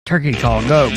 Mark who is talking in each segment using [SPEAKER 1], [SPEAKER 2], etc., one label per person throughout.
[SPEAKER 1] Turkey call, go.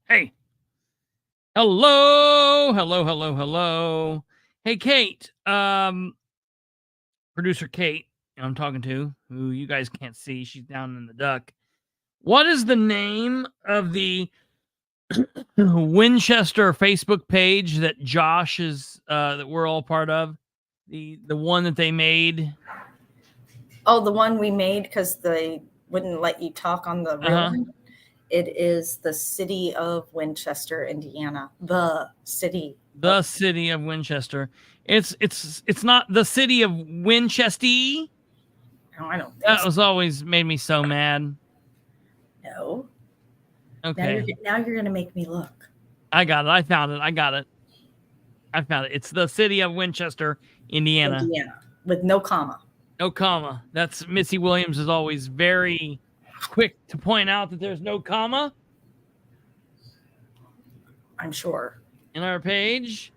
[SPEAKER 1] Hey. Hello. Hey, Kate. Producer Kate, I'm talking to, who you guys can't see. She's down in the duck. What is the name of the Winchester Facebook page that Josh is, that we're all part of? The one that they made?
[SPEAKER 2] Oh, the one we made because they wouldn't let you talk on the real one? It is the City of Winchester, Indiana. The City
[SPEAKER 1] of Winchester. It's not the City of Winchester.
[SPEAKER 2] No, I don't think
[SPEAKER 1] that was always made me so mad.
[SPEAKER 2] No.
[SPEAKER 1] Okay.
[SPEAKER 2] Now you're gonna make me look.
[SPEAKER 1] I got it. I found it. It's the City of Winchester, Indiana.
[SPEAKER 2] With no comma.
[SPEAKER 1] No comma. That's Missy Williams is always very quick to point out that there's no comma.
[SPEAKER 2] I'm sure.
[SPEAKER 1] In our page,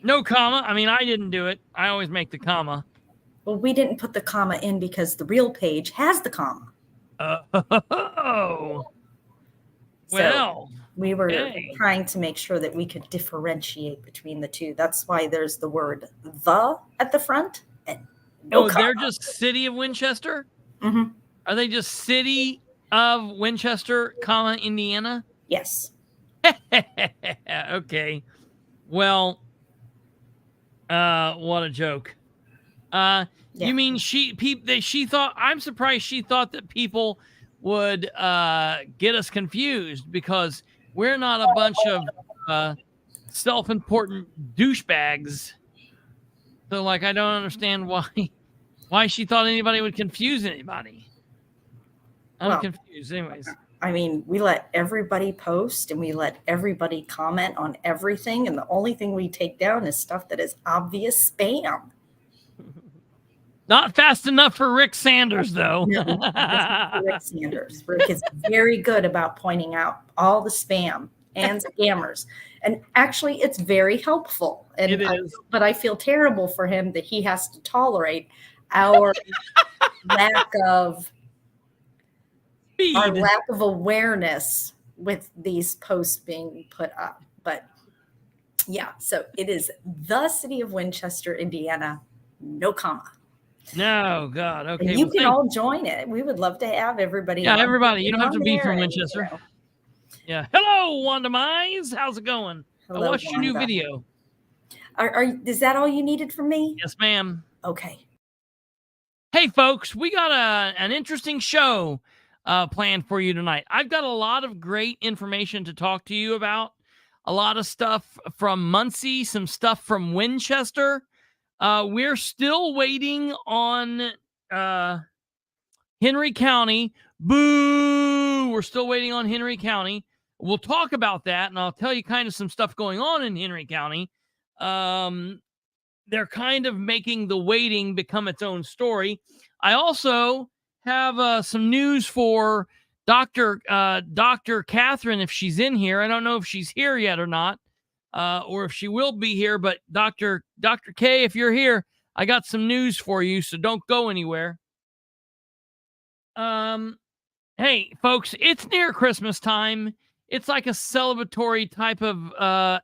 [SPEAKER 1] no comma. I mean, I didn't do it. I always make the comma.
[SPEAKER 2] Well, we didn't put the comma in because the real page has the comma.
[SPEAKER 1] Oh. Well,
[SPEAKER 2] so we were trying to make sure that we could differentiate between the two. That's why there's the word "the" at the front and no comma.
[SPEAKER 1] They're just City of Winchester?
[SPEAKER 2] Mm-hmm.
[SPEAKER 1] Are they just City of Winchester, comma, Indiana?
[SPEAKER 2] Yes.
[SPEAKER 1] Okay. Well, what a joke. You mean she thought, I'm surprised she thought that people would get us confused because we're not a bunch of self-important douchebags. So, like, I don't understand why she thought anybody would confuse anybody. I'm confused anyways.
[SPEAKER 2] I mean, we let everybody post and we let everybody comment on everything. And the only thing we take down is stuff that is obvious spam.
[SPEAKER 1] Not fast enough for Rick Sanders, though.
[SPEAKER 2] No, Rick Sanders. Rick is very good about pointing out all the spam and scammers. And actually, it's very helpful. And
[SPEAKER 1] it is.
[SPEAKER 2] But I feel terrible for him that he has to tolerate our lack of awareness with these posts being put up. But yeah, so it is the City of Winchester, Indiana, no comma.
[SPEAKER 1] No, God. Okay.
[SPEAKER 2] And you can all join it. We would love to have everybody.
[SPEAKER 1] Yeah, everybody. You don't have to be from Winchester. Yeah. Hello, Wanda Mize. How's it going?
[SPEAKER 2] Hello,
[SPEAKER 1] I watched your new video.
[SPEAKER 2] Is that all you needed from me?
[SPEAKER 1] Yes, ma'am.
[SPEAKER 2] Okay.
[SPEAKER 1] Hey, folks, we got an interesting show planned for you tonight. I've got a lot of great information to talk to you about. A lot of stuff from Muncie, some stuff from Winchester. We're still waiting on Henry County. Boo! We're still waiting on Henry County. We'll talk about that, and I'll tell you kind of some stuff going on in Henry County. They're kind of making the waiting become its own story. I also have some news for Dr. Catherine if she's in here. I don't know if she's here yet or not, or if she will be here. But Dr. K, if you're here, I got some news for you, so don't go anywhere. Hey, folks, it's near Christmas time. It's like a celebratory type of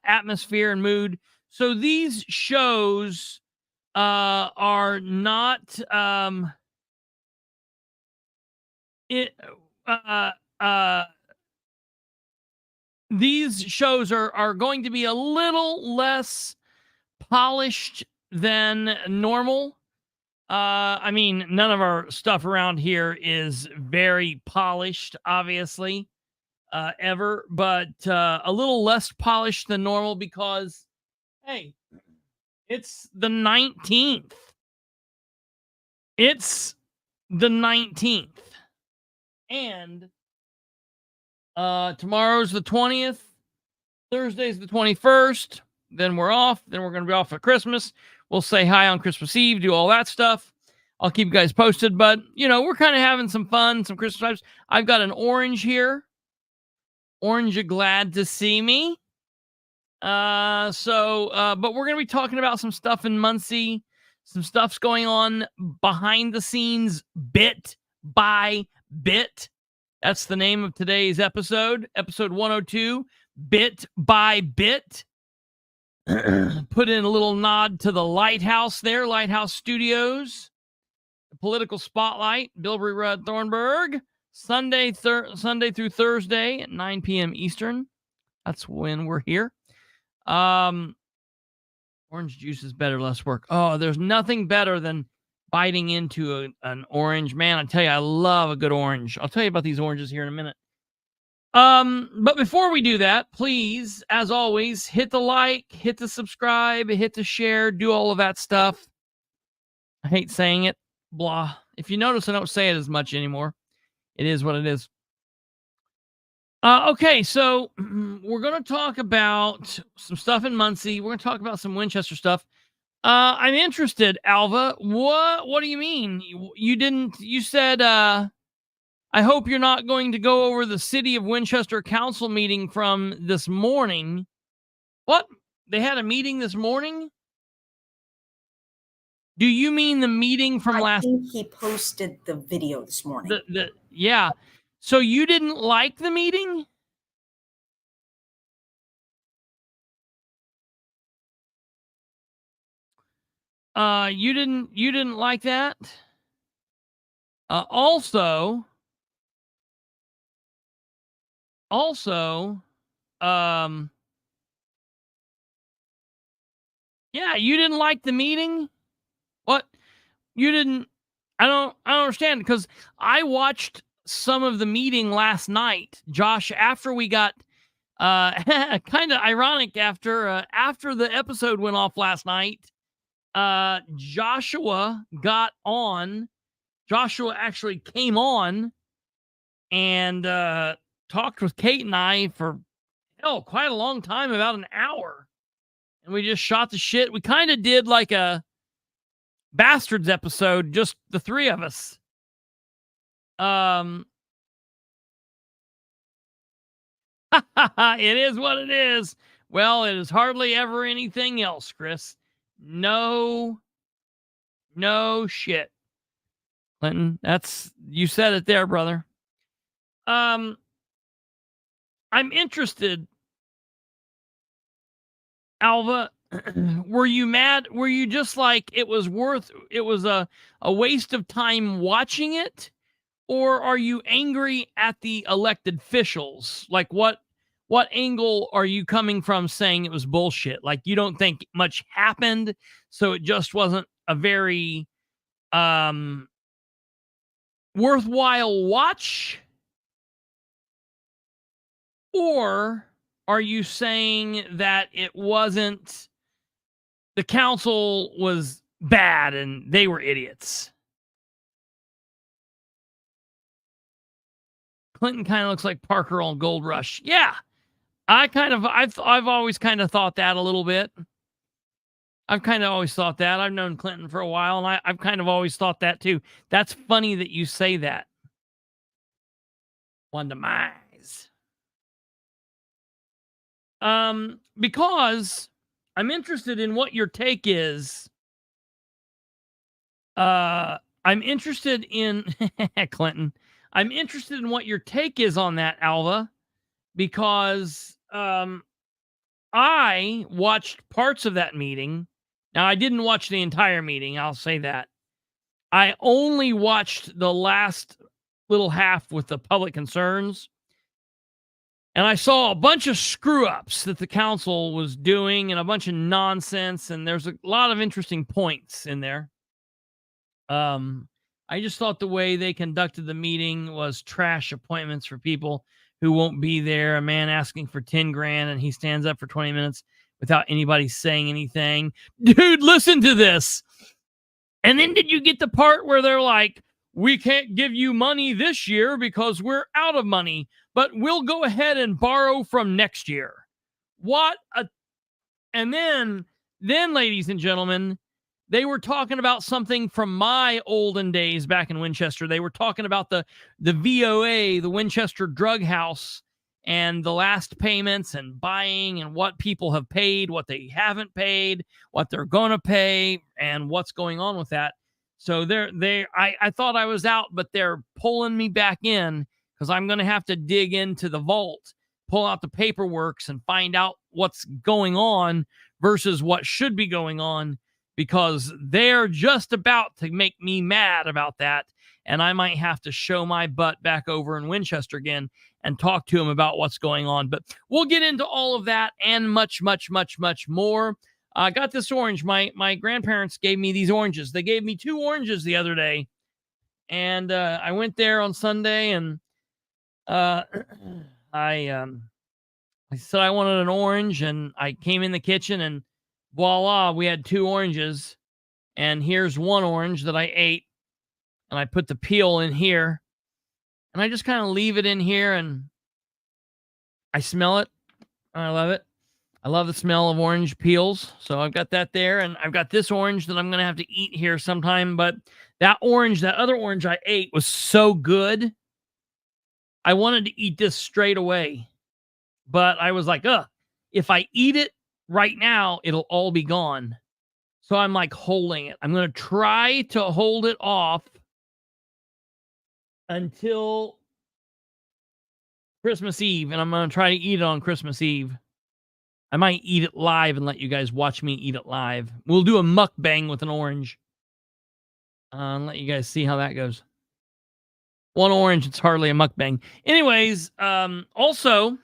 [SPEAKER 1] atmosphere and mood. So these shows are not these shows are going to be a little less polished than normal. I mean, none of our stuff around here is very polished, obviously, ever, but a little less polished than normal because, hey, it's the 19th. It's the 19th. And tomorrow's the 20th. Thursday's the 21st. Then we're off. Then we're going to be off for Christmas. We'll say hi on Christmas Eve, do all that stuff. I'll keep you guys posted. But, you know, we're kind of having some fun, some Christmas vibes. I've got an orange here. Orange, you glad to see me? But we're going to be talking about some stuff in Muncie. Some stuff's going on behind the scenes, bit by bit. That's the name of today's episode. Episode 102, Bit by Bit. Put in a little nod to the Lighthouse there, Lighthouse Studios. The political spotlight, Bilbrey, Rudd, Thornburg. Sunday through Thursday at 9 p.m. Eastern. That's when we're here. Orange juice is better, less work. Oh, there's nothing better than biting into an orange. Man, I tell you, I love a good orange. I'll tell you about these oranges here in a minute. But before we do that, please, as always, hit the like, hit the subscribe, hit the share, do all of that stuff. I hate saying it. Blah. If you notice, I don't say it as much anymore. It is what it is. Okay, so we're going to talk about some stuff in Muncie. We're going to talk about some Winchester stuff. I'm interested, Alva. What do you mean? You said, I hope you're not going to go over the City of Winchester Council meeting from this morning. What? They had a meeting this morning? Do you mean the meeting from last?
[SPEAKER 2] I think he posted the video this morning.
[SPEAKER 1] Yeah. So you didn't like the meeting? You didn't like that? Also, yeah, you didn't like the meeting? What? You didn't? I don't understand, because I watched some of the meeting last night, Josh, after we got kind of ironic after the episode went off last night. Joshua actually came on and talked with Kate and I for quite a long time, about an hour. And we just shot the shit. We kind of did like a Bastards episode, just the three of us. It is what it is. Well, it is hardly ever anything else, Chris. No shit. Clinton, you said it there, brother. I'm interested, Alva. Were you mad? Were you just like it was a waste of time watching it? Or are you angry at the elected officials? Like what angle are you coming from saying it was bullshit? Like you don't think much happened, so it just wasn't a very worthwhile watch? Or are you saying that it wasn't, the council was bad and they were idiots? Clinton kind of looks like Parker on Gold Rush. Yeah, I've always kind of thought that a little bit. I've kind of always thought that. I've known Clinton for a while, and I've kind of always thought that too. That's funny that you say that. One demise. Because I'm interested in what your take is. I'm interested in Clinton. I'm interested in what your take is on that, Alva, because I watched parts of that meeting. Now, I didn't watch the entire meeting, I'll say that. I only watched the last little half with the public concerns. And I saw a bunch of screw-ups that the council was doing and a bunch of nonsense, and there's a lot of interesting points in there. I just thought the way they conducted the meeting was trash appointments for people who won't be there. A man asking for 10 grand and he stands up for 20 minutes without anybody saying anything. Dude, listen to this. And then did you get the part where they're like, we can't give you money this year because we're out of money, but we'll go ahead and borrow from next year. And then, ladies and gentlemen, they were talking about something from my olden days back in Winchester. They were talking about the VOA, the Winchester Drug House, and the last payments and buying and what people have paid, what they haven't paid, what they're going to pay, and what's going on with that. So I thought I was out, but they're pulling me back in because I'm going to have to dig into the vault, pull out the paperworks, and find out what's going on versus what should be going on, because they're just about to make me mad about that. And I might have to show my butt back over in Winchester again and talk to them about what's going on. But we'll get into all of that and much, much, much, much more. I got this orange. My grandparents gave me these oranges. They gave me 2 oranges the other day. And I went there on Sunday, and I said I wanted an orange, and I came in the kitchen, and voila, we had 2 oranges. And here's 1 orange that I ate, and I put the peel in here, and I just kind of leave it in here, and I smell it, and I love it. I love the smell of orange peels. So I've got that there, and I've got this orange that I'm going to have to eat here sometime. But that other orange I ate was so good. I wanted to eat this straight away, but I was like, if I eat it right now, it'll all be gone. So I'm like holding it. I'm going to try to hold it off until Christmas Eve, and I'm going to try to eat it on Christmas Eve. I might eat it live and let you guys watch me eat it live. We'll do a mukbang with an orange. And let you guys see how that goes. 1 orange, it's hardly a mukbang. Anyways, also,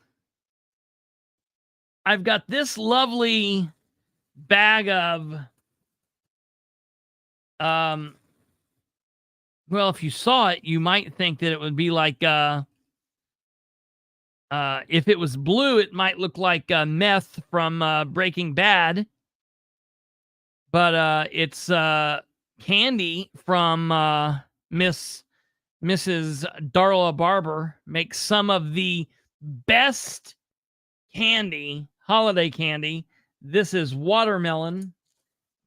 [SPEAKER 1] I've got this lovely bag of, well, if you saw it, you might think that it would be like, if it was blue, it might look like meth from Breaking Bad. But it's candy from Mrs. Darla Barber. Makes some of the best candy, holiday candy. This is watermelon.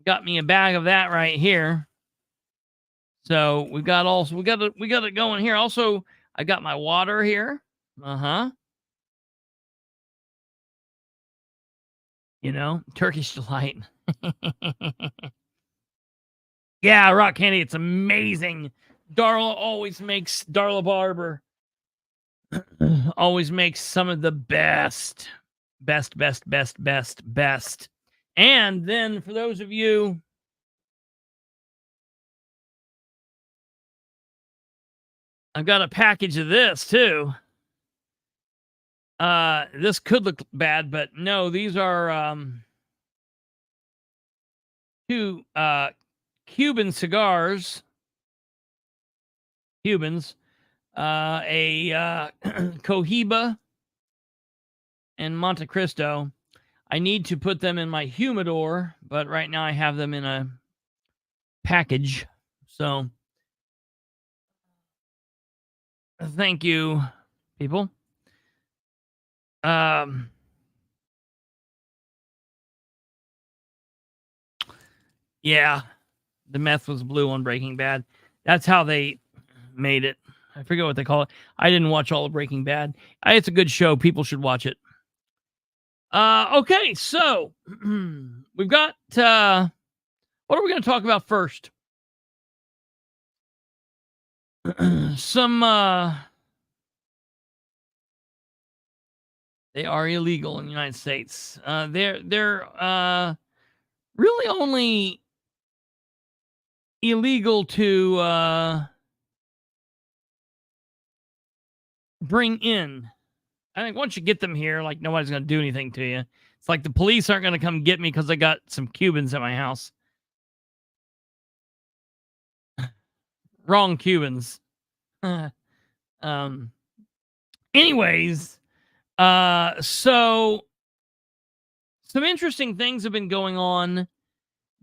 [SPEAKER 1] Got me a bag of that right here. So we got it going here. Also, I got my water here. You know, Turkish Delight. Yeah, rock candy. It's amazing. Darla Barber always makes some of the best. And then for those of you, I've got a package of this too. This could look bad, but no, these are 2 Cuban cigars. Cubans. A Cohiba and Monte Cristo. I need to put them in my humidor, but right now I have them in a package. So thank you, people. Yeah, the meth was blue on Breaking Bad. That's how they made it. I forget what they call it. I didn't watch all of Breaking Bad. It's a good show. People should watch it. Okay, so we've got what are we going to talk about first? Some they are illegal in the United States. They're really only illegal to bring in. I think once you get them here, like, nobody's going to do anything to you. It's like the police aren't going to come get me because I got some Cubans at my house. Wrong Cubans. Anyways, so some interesting things have been going on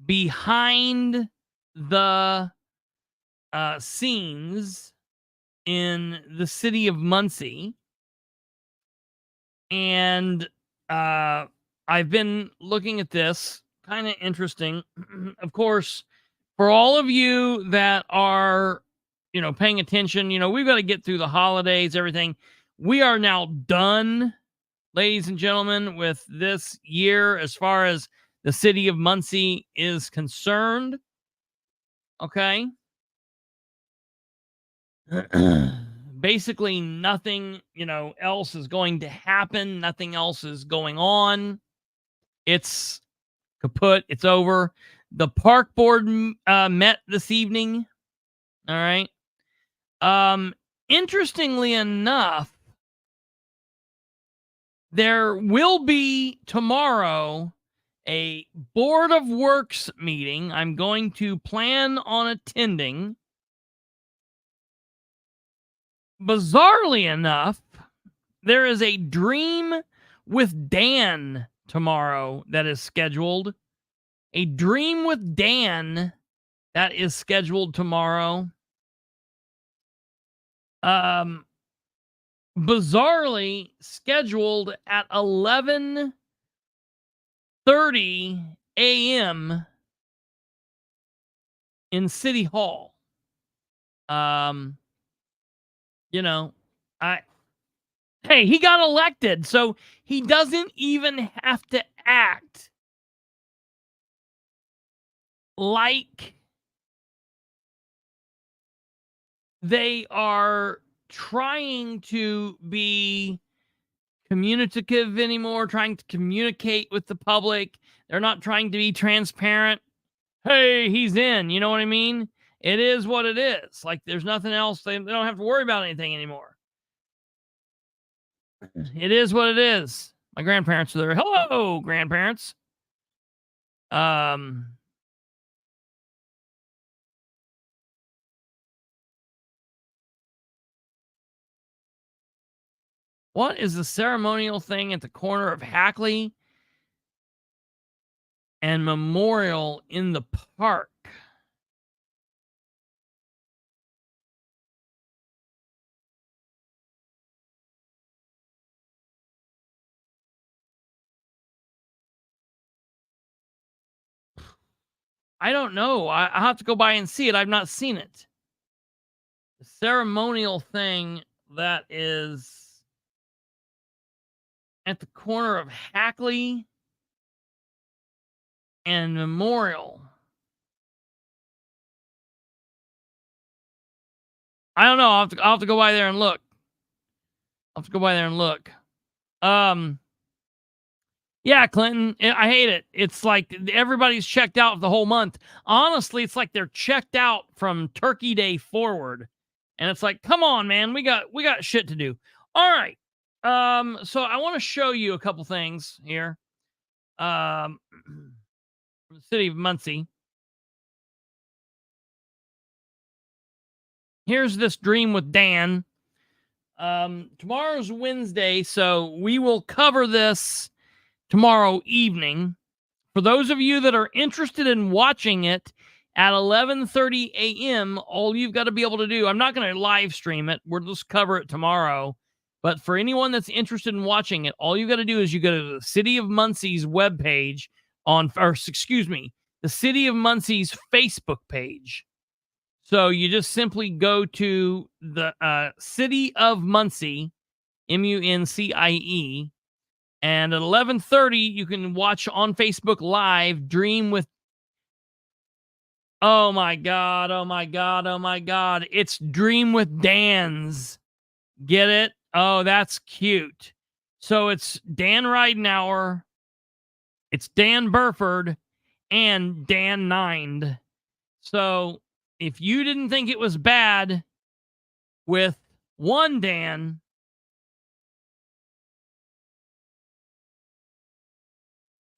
[SPEAKER 1] behind the scenes in the city of Muncie. And I've been looking at this, kind of interesting. Of course, for all of you that are, paying attention, we've got to get through the holidays, everything. We are now done, ladies and gentlemen, with this year as far as the city of Muncie is concerned. Okay. Basically nothing, else is going to happen. Nothing else is going on. It's kaput. It's over. The park board met this evening. All right. Interestingly enough, there will be tomorrow a Board of Works meeting. I'm going to plan on attending. Bizarrely enough, there is a Dream with Dan tomorrow that is scheduled. A Dream with Dan that is scheduled tomorrow. Bizarrely scheduled at 11:30 a.m. in City Hall. Hey, he got elected, so he doesn't even have to act like they are trying to be communicative anymore, trying to communicate with the public. They're not trying to be transparent. Hey, he's in. You know what I mean? It is what it is. Like, there's nothing else. They don't have to worry about anything anymore. It is what it is. My grandparents are there. Hello, grandparents. What is the ceremonial thing at the corner of Hackley and Memorial in the park? I don't know. I have to go by and see it. I've not seen it. The ceremonial thing that is at the corner of Hackley and Memorial. I don't know. I'll have to go by there and look. Yeah, Clinton, I hate it. It's like everybody's checked out the whole month. Honestly, it's like they're checked out from Turkey Day forward. And it's like, come on, man, we got shit to do. All right. So I want to show you a couple things here. From the city of Muncie. Here's this Dream with Dan. Tomorrow's Wednesday, so we will cover this tomorrow evening. For those of you that are interested in watching it at 11:30 a.m., all you've got to be able to do, I'm not going to live stream it. We'll just cover it tomorrow. But for anyone that's interested in watching it, all you got to do is you go to the City of Muncie's webpage the the City of Muncie's Facebook page. So you just simply go to the City of Muncie, Muncie, and at 11:30 you can watch on Facebook Live Dream with. Oh my God! Oh my God! Oh my God! It's Dream with Dan's. Get it? Oh, that's cute. So it's Dan Ridenauer, it's Dan Burford, and Dan Nind. So if you didn't think it was bad with one Dan,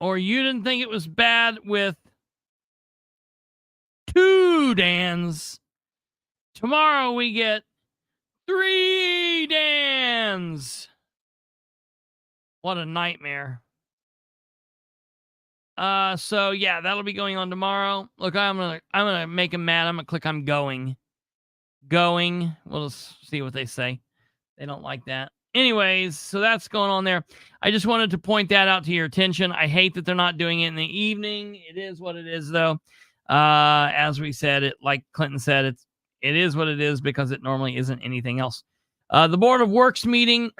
[SPEAKER 1] or you didn't think it was bad with two Dans, tomorrow we get three Dans. What a nightmare. So yeah, that'll be going on tomorrow. Look, I'm gonna make him mad. I'm gonna click on going. We'll just see what they say. They don't like that. Anyways, so that's going on there. I just wanted to point that out to your attention. I hate that they're not doing it in the evening. It is what it is, though. As we said, it like Clinton said, it is what it is because it normally isn't anything else. The Board of Works meeting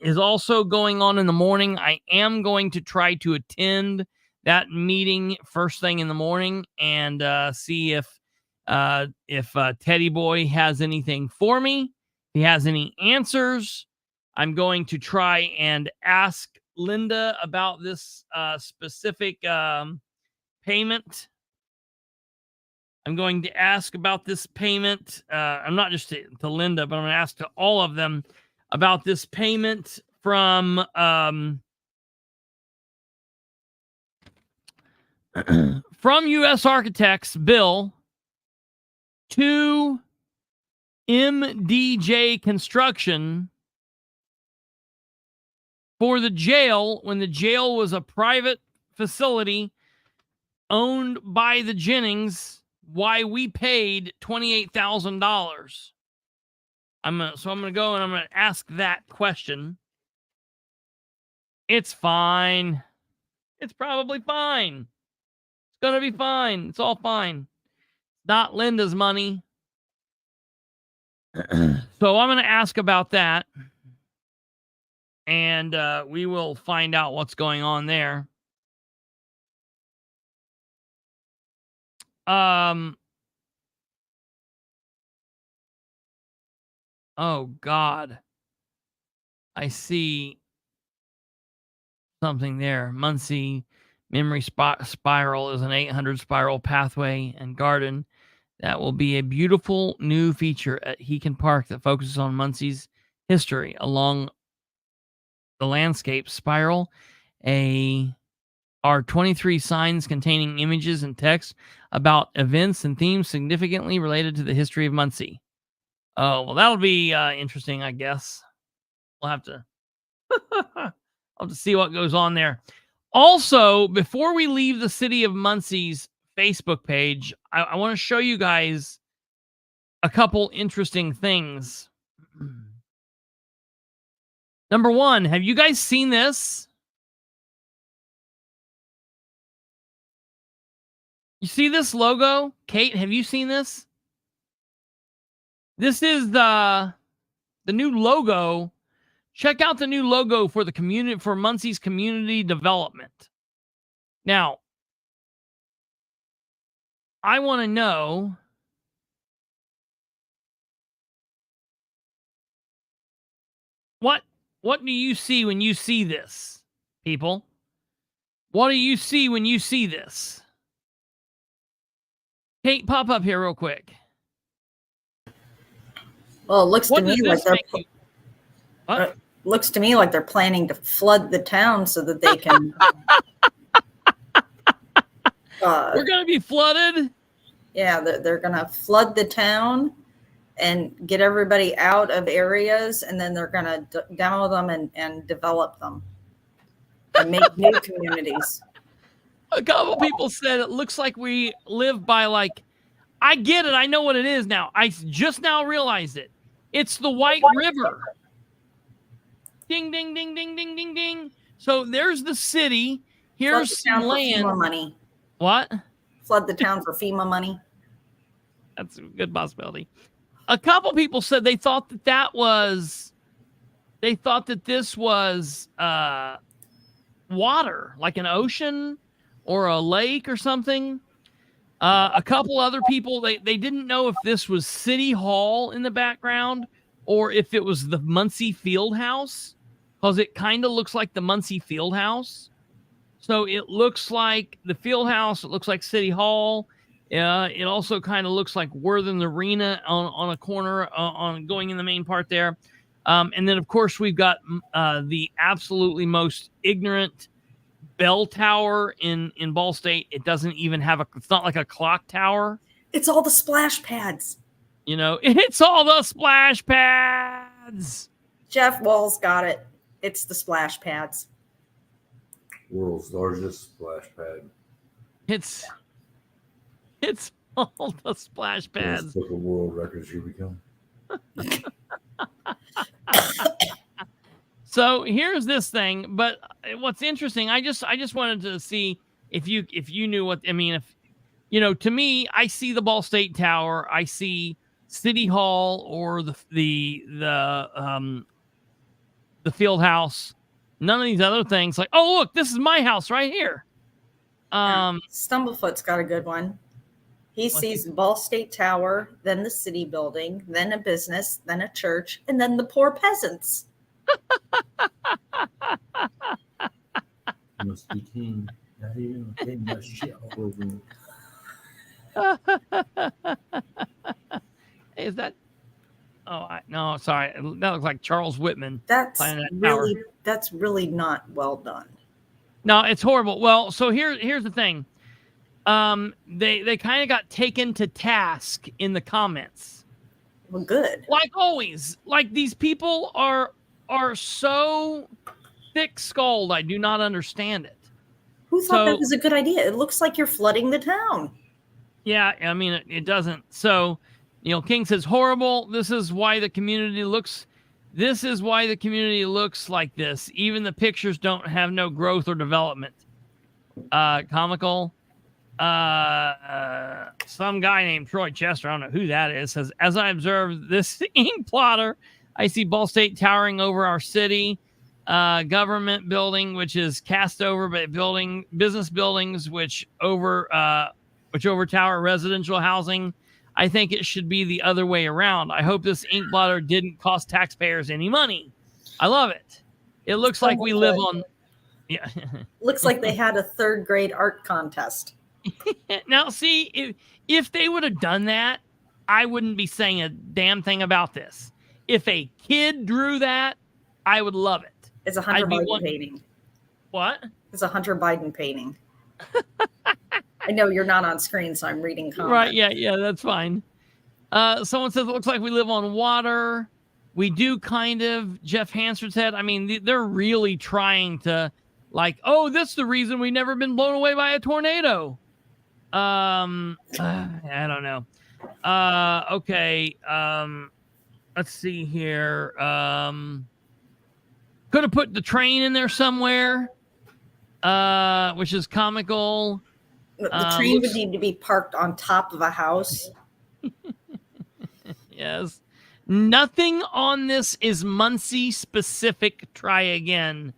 [SPEAKER 1] is also going on in the morning. I am going to try to attend that meeting first thing in the morning and see if Teddy Boy has anything for me. If he has any answers, I'm going to try and ask Linda about this specific payment. I'm going to ask about this payment. I'm not just to Linda, but I'm going to ask to all of them about this payment from from U.S. Architects Bill to MDJ Construction for the jail when the jail was a private facility owned by the Jennings. Why we paid $28,000. I'm gonna go and I'm gonna ask that question. It's fine. It's probably fine. It's gonna be fine. It's all fine. Not Linda's money. So I'm gonna ask about that, and we will find out what's going on there. Oh God. I see something there. Muncie Memory Spiral is an 800 spiral pathway and garden that will be a beautiful new feature at Heacon Park that focuses on Muncie's history along the landscape spiral. Are 23 signs containing images and text about events and themes significantly related to the history of Muncie. Oh, well, that'll be interesting, I guess. We'll have to I'll have to see what goes on there. Also, before we leave the City of Muncie's Facebook page, I want to show you guys a couple interesting things. Number one, have you guys seen this? You see this logo? Kate, have you seen this? This is the new logo. Check out the new logo for the community, for Muncie's community development. Now, I want to know what do you see when you see this, people? What do you see when you see this? Kate, pop up here real quick.
[SPEAKER 2] Well, it looks to me like
[SPEAKER 1] what?
[SPEAKER 2] Looks to me like they're planning to flood the town so that they can.
[SPEAKER 1] We're going to be flooded?
[SPEAKER 2] Yeah, they're going to flood the town and get everybody out of areas, and then they're going to demo them and develop them and make new communities.
[SPEAKER 1] A couple people said it looks like we live by like, I get it. I know what it is now. I just now realized it. It's the White River. Ding, ding, ding, ding, ding, ding, ding. So there's the city. Here's some land.
[SPEAKER 2] More money.
[SPEAKER 1] What?
[SPEAKER 2] flood the town for FEMA money.
[SPEAKER 1] That's a good possibility. A couple people said they thought that this was water, like an ocean or a lake or something. A couple other people, they didn't know if this was City Hall in the background or if it was the Muncie Field House, because it kind of looks like the Muncie Field House. So it looks like the Field House. It looks like City Hall. It also kind of looks like Worthing Arena on a corner on going in the main part there. And then, of course, we've got the absolutely most ignorant bell tower in Ball State. It doesn't even have it's not like a clock tower.
[SPEAKER 2] It's all the splash pads.
[SPEAKER 1] You know, it's all the splash pads.
[SPEAKER 2] Jeff Wall's got it. It's the splash pads.
[SPEAKER 3] World's largest splash pad.
[SPEAKER 1] It's all the splash pads.
[SPEAKER 3] Book of world records you become.
[SPEAKER 1] So here's this thing, but what's interesting, I just wanted to see if you knew what I mean. If you know, to me, I see the Ball State Tower, I see City Hall or the field house. None of these other things, like, oh look, this is my house right here.
[SPEAKER 2] Stumblefoot's got a good one. He sees the Ball State Tower, then the city building, then a business, then a church, and then the poor peasants.
[SPEAKER 3] Must be king. Not even king. That shit all over.
[SPEAKER 1] Is that? Oh, no, sorry. That looks like Charles Whitman.
[SPEAKER 2] That's really not well done.
[SPEAKER 1] No, it's horrible. Well, so here's the thing. They kind of got taken to task in the comments.
[SPEAKER 2] Well, good.
[SPEAKER 1] Like always, like these people are so thick-skulled. I do not understand it.
[SPEAKER 2] Who thought that was a good idea? It looks like you're flooding the town.
[SPEAKER 1] Yeah, I mean it doesn't. So, you know, King says horrible. This is why the community looks like this. Even the pictures don't have no growth or development. Comical. Some guy named Troy Chester, I don't know who that is, says, as I observe this ink plotter, I see Ball State towering over our city, government building, which is cast over by business buildings, which overtower residential housing. I think it should be the other way around. I hope this ink blotter didn't cost taxpayers any money. I love it. It looks like we live on. Yeah.
[SPEAKER 2] Looks like they had a third grade art contest.
[SPEAKER 1] Now, see, if they would have done that, I wouldn't be saying a damn thing about this. If a kid drew that, I would love it.
[SPEAKER 2] It's a Hunter Biden painting.
[SPEAKER 1] What?
[SPEAKER 2] It's a Hunter Biden painting. I know you're not on screen, so I'm reading comments.
[SPEAKER 1] Right, yeah, that's fine. Someone says, it looks like we live on water. We do kind of. Jeff Hansford said, I mean, they're really trying to, like, oh, that's the reason we've never been blown away by a tornado. I don't know. Okay. Let's see here. Could have put the train in there somewhere, which is comical.
[SPEAKER 2] The train would need to be parked on top of a house.
[SPEAKER 1] Yes. Nothing on this is Muncie specific. Try again.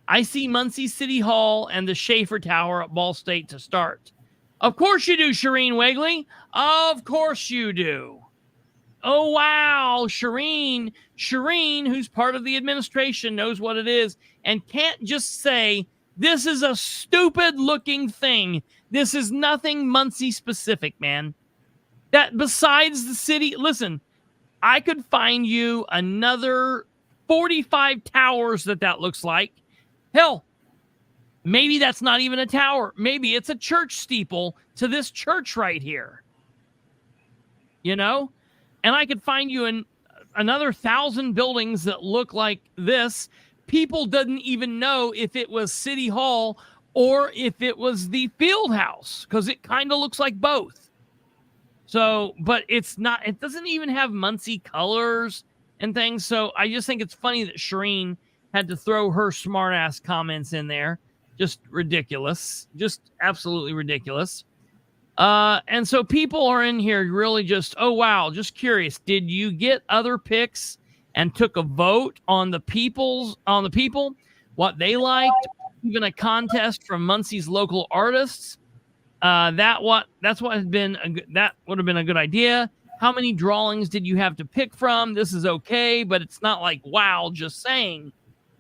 [SPEAKER 1] I see Muncie City Hall and the Schaefer Tower at Ball State to start. Of course you do, Shireen Wegley. Of course you do. Oh, wow. Shireen, who's part of the administration, knows what it is and can't just say, this is a stupid looking thing. This is nothing Muncie specific, man. That besides the city, listen, I could find you another 45 towers that looks like. Hell, maybe that's not even a tower. Maybe it's a church steeple to this church right here. You know? And I could find you another 1,000 buildings that look like this. People didn't even know if it was City Hall or if it was the field house, because it kind of looks like both. So, but it's not, it doesn't even have Muncie colors and things. So I just think it's funny that Shireen had to throw her smart ass comments in there. Just ridiculous. Just absolutely ridiculous. And so people are in here really just, oh, wow, just curious. Did you get other picks and took a vote on the people, what they liked, even a contest from Muncie's local artists? That would have been a good idea. How many drawings did you have to pick from? This is okay, but it's not like, wow, just saying.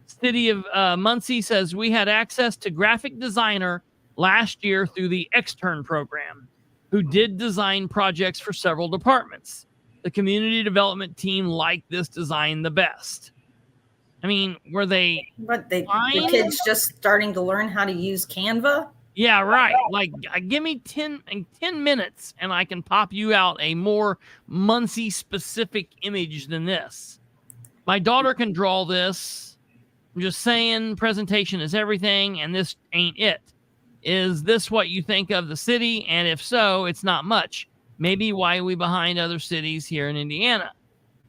[SPEAKER 1] City of Muncie says we had access to graphic designer last year through the extern program, who did design projects for several departments. The community development team liked this design the best. I mean, were they?
[SPEAKER 2] But the kids just starting to learn how to use Canva?
[SPEAKER 1] Yeah, right. Like, give me 10 minutes and I can pop you out a more Muncie specific image than this. My daughter can draw this. I'm just saying, presentation is everything, and this ain't it. Is this what you think of the city? And if so, it's not much. Maybe why are we behind other cities here in Indiana?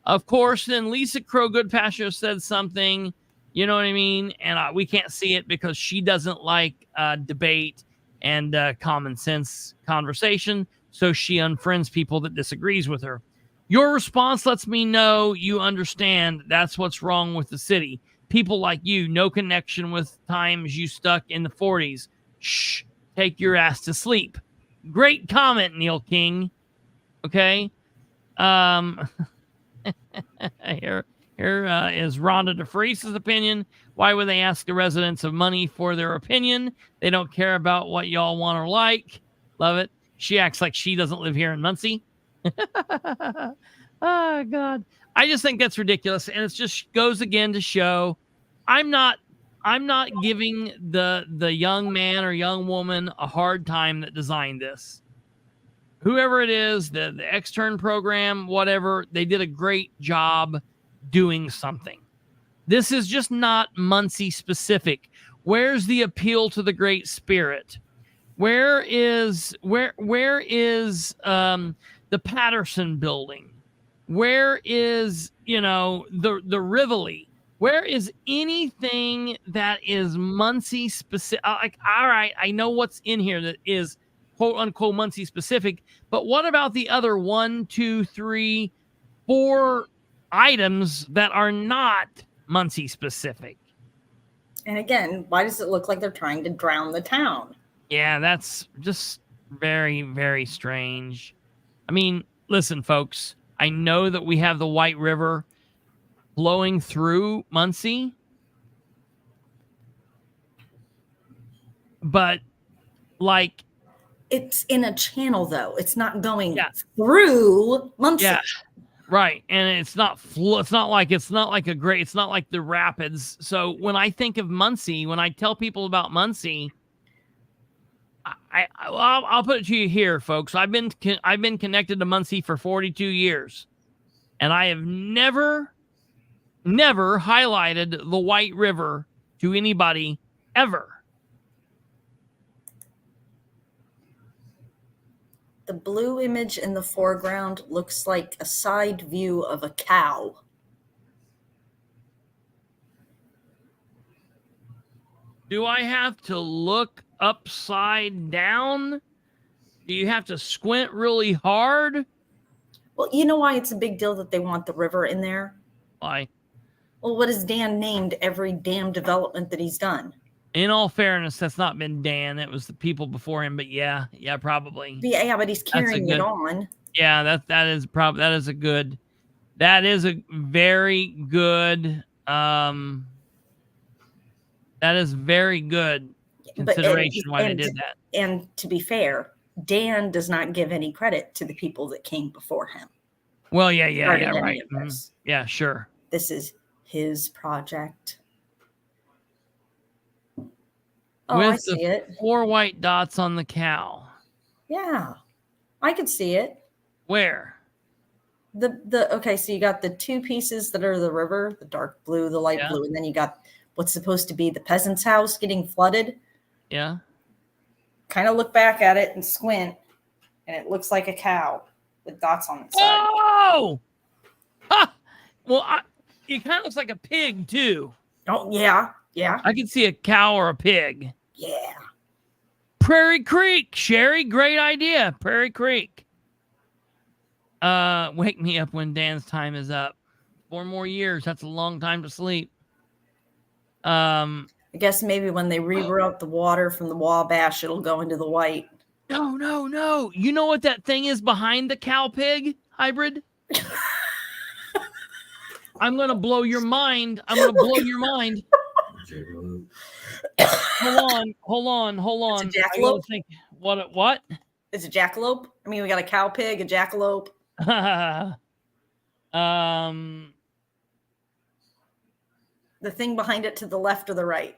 [SPEAKER 1] Of course, then Lisa Crow Goodpasture said something, you know what I mean? And we can't see it because she doesn't like debate and common sense conversation. So she unfriends people that disagrees with her. Your response lets me know you understand that's what's wrong with the city. People like you, no connection with times you stuck in the 40s. Shh, take your ass to sleep. Great comment, Neil King. Okay. Here is Rhonda DeFries's opinion. Why would they ask the residents of money for their opinion? They don't care about what y'all want or like. Love it. She acts like she doesn't live here in Muncie. Oh, God. I just think that's ridiculous. And it just goes again to show I'm not giving the young man or young woman a hard time that designed this. Whoever it is, the extern program, whatever, they did a great job doing something. This is just not Muncie specific. Where's the appeal to the Great Spirit? Where is the Patterson building? Where is, the Rivoli? Where is anything that is Muncie specific? Like, all right, I know what's in here that is quote unquote Muncie specific, but what about the other 1, 2, 3, 4 items that are not Muncie specific?
[SPEAKER 2] And again, why does it look like they're trying to drown the town?
[SPEAKER 1] Yeah, that's just very, very strange. I mean, listen, folks, I know that we have the White River flowing through Muncie, but like,
[SPEAKER 2] it's in a channel though. It's not going through Muncie.
[SPEAKER 1] Yeah, right. And it's not like the rapids. So when I think of Muncie, when I tell people about Muncie, I'll put it to you here, folks. I've been connected to Muncie for 42 years, and I have never highlighted the White River to anybody ever.
[SPEAKER 2] The blue image in the foreground looks like a side view of a cow.
[SPEAKER 1] Do I have to look upside down? Do you have to squint really hard?
[SPEAKER 2] Well, you know why it's a big deal that they want the river in there?
[SPEAKER 1] Why?
[SPEAKER 2] Well, what has Dan named every damn development that he's done?
[SPEAKER 1] In all fairness, that's not been Dan. It was the people before him. But yeah, probably.
[SPEAKER 2] Yeah, but he's carrying it on.
[SPEAKER 1] Yeah, that is a very good. That is very good consideration why they did that.
[SPEAKER 2] And to be fair, Dan does not give any credit to the people that came before him.
[SPEAKER 1] Well, yeah, right. Yeah, sure.
[SPEAKER 2] This is his project. Oh,
[SPEAKER 1] With
[SPEAKER 2] I see it.
[SPEAKER 1] 4 white dots on the cow.
[SPEAKER 2] Yeah, I could see it.
[SPEAKER 1] Where?
[SPEAKER 2] Okay, so you got the 2 pieces that are the river, the dark blue, the light blue, and then you got what's supposed to be the peasant's house getting flooded.
[SPEAKER 1] Yeah.
[SPEAKER 2] Kind of look back at it and squint, and it looks like a cow with dots on its side.
[SPEAKER 1] Oh! Ha! Well, it kind of looks like a pig, too.
[SPEAKER 2] Oh, yeah. Yeah.
[SPEAKER 1] I can see a cow or a pig.
[SPEAKER 2] Yeah.
[SPEAKER 1] Prairie Creek, Sherry. Great idea. Prairie Creek. Wake me up when Dan's time is up. 4 more years. That's a long time to sleep.
[SPEAKER 2] I guess maybe when they reroute the water from the Wabash, it'll go into the White.
[SPEAKER 1] No. You know what that thing is behind the cow pig hybrid? I'm going to blow your mind. Hold on.
[SPEAKER 2] It's a jackalope?
[SPEAKER 1] What?
[SPEAKER 2] It's a jackalope? I mean, we got a cow pig, a jackalope. The thing behind it to the left or the right?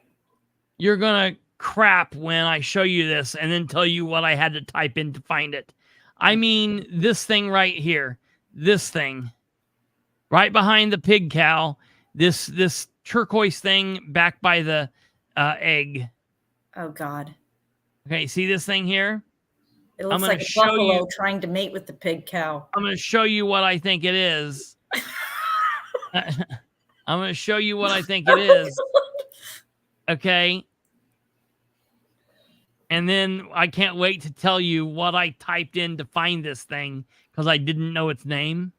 [SPEAKER 1] You're going to crap when I show you this and then tell you what I had to type in to find it. I mean, this thing right here. This thing. Right behind the pig cow. This turquoise thing back by the egg.
[SPEAKER 2] Oh, God.
[SPEAKER 1] Okay, see this thing here?
[SPEAKER 2] It looks like a buffalo trying to mate with the pig cow.
[SPEAKER 1] I'm going to show you what I think it is. I'm going to show you what I think it is. Okay. And then I can't wait to tell you what I typed in to find this thing because I didn't know its name.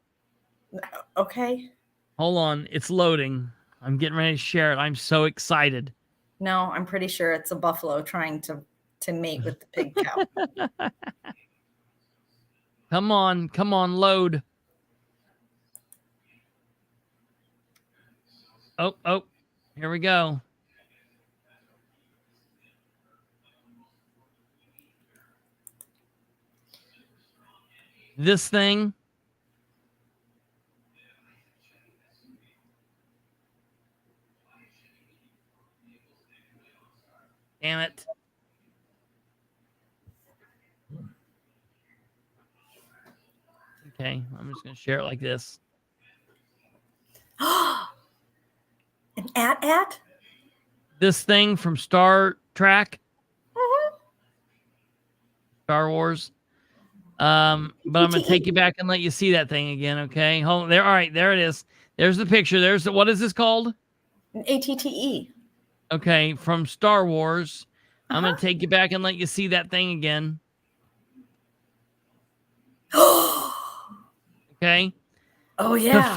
[SPEAKER 2] Okay.
[SPEAKER 1] Hold on. It's loading. I'm getting ready to share it. I'm so excited.
[SPEAKER 2] No, I'm pretty sure it's a buffalo trying to mate with the pig cow.
[SPEAKER 1] Come on, load. Oh, here we go. This thing. Damn it. Okay, I'm just going to share it like this.
[SPEAKER 2] An at?
[SPEAKER 1] This thing from Star Trek.
[SPEAKER 2] Mm-hmm.
[SPEAKER 1] Star Wars. But I'm going to take you back and let you see that thing again, okay? Hold on. There. All right, there it is. There's the picture. What is this called?
[SPEAKER 2] An ATTE.
[SPEAKER 1] Okay, from Star Wars. I'm going to take you back and let you see that thing again. Okay.
[SPEAKER 2] Oh yeah.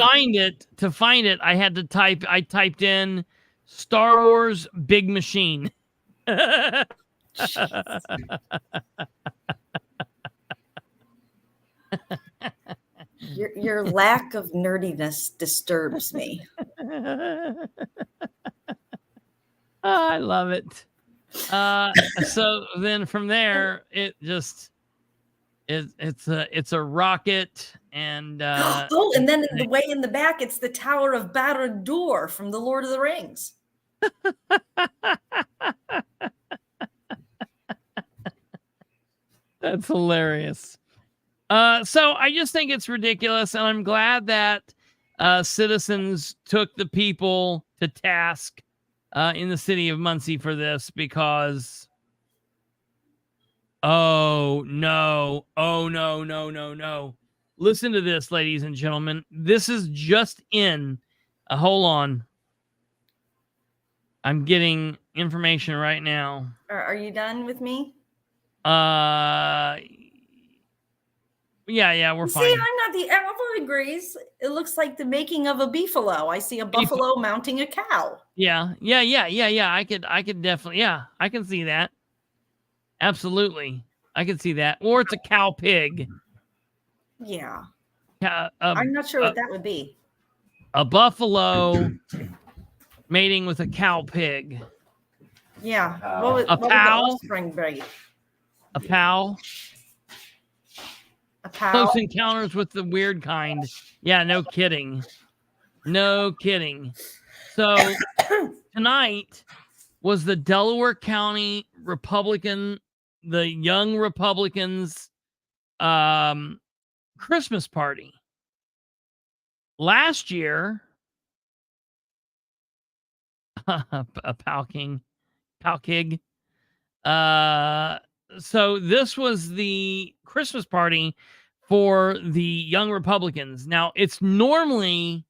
[SPEAKER 1] To find it, I typed in Star Wars Big Machine.
[SPEAKER 2] Your lack of nerdiness disturbs me.
[SPEAKER 1] I love it. So then from there, it just it's a rocket and
[SPEAKER 2] and then the way in the back, it's the Tower of Barad-dûr from the Lord of the Rings.
[SPEAKER 1] That's hilarious. So I just think it's ridiculous, and I'm glad that citizens took the people to task in the city of Muncie for this because oh no. Listen to this, ladies and gentlemen. This is just in. Hold on. I'm getting information right now.
[SPEAKER 2] Are you done with me?
[SPEAKER 1] Yeah, we're fine.
[SPEAKER 2] See, I'm not the Alva agrees. It looks like the making of a beefalo. I see a buffalo mounting a cow.
[SPEAKER 1] Yeah. I could definitely, I can see that. Absolutely. I can see that. Or it's a cow pig.
[SPEAKER 2] Yeah.
[SPEAKER 1] I'm
[SPEAKER 2] not sure what that would be.
[SPEAKER 1] A buffalo mating with a cow pig.
[SPEAKER 2] Yeah.
[SPEAKER 1] What would the
[SPEAKER 2] offspring be?
[SPEAKER 1] A pal.
[SPEAKER 2] A pal.
[SPEAKER 1] Close encounters with the weird kind. Yeah, no kidding. So tonight was the Delaware County Republican, the Young Republicans Christmas party. Last year, a palking. So this was the Christmas party for the Young Republicans. Now, it's normally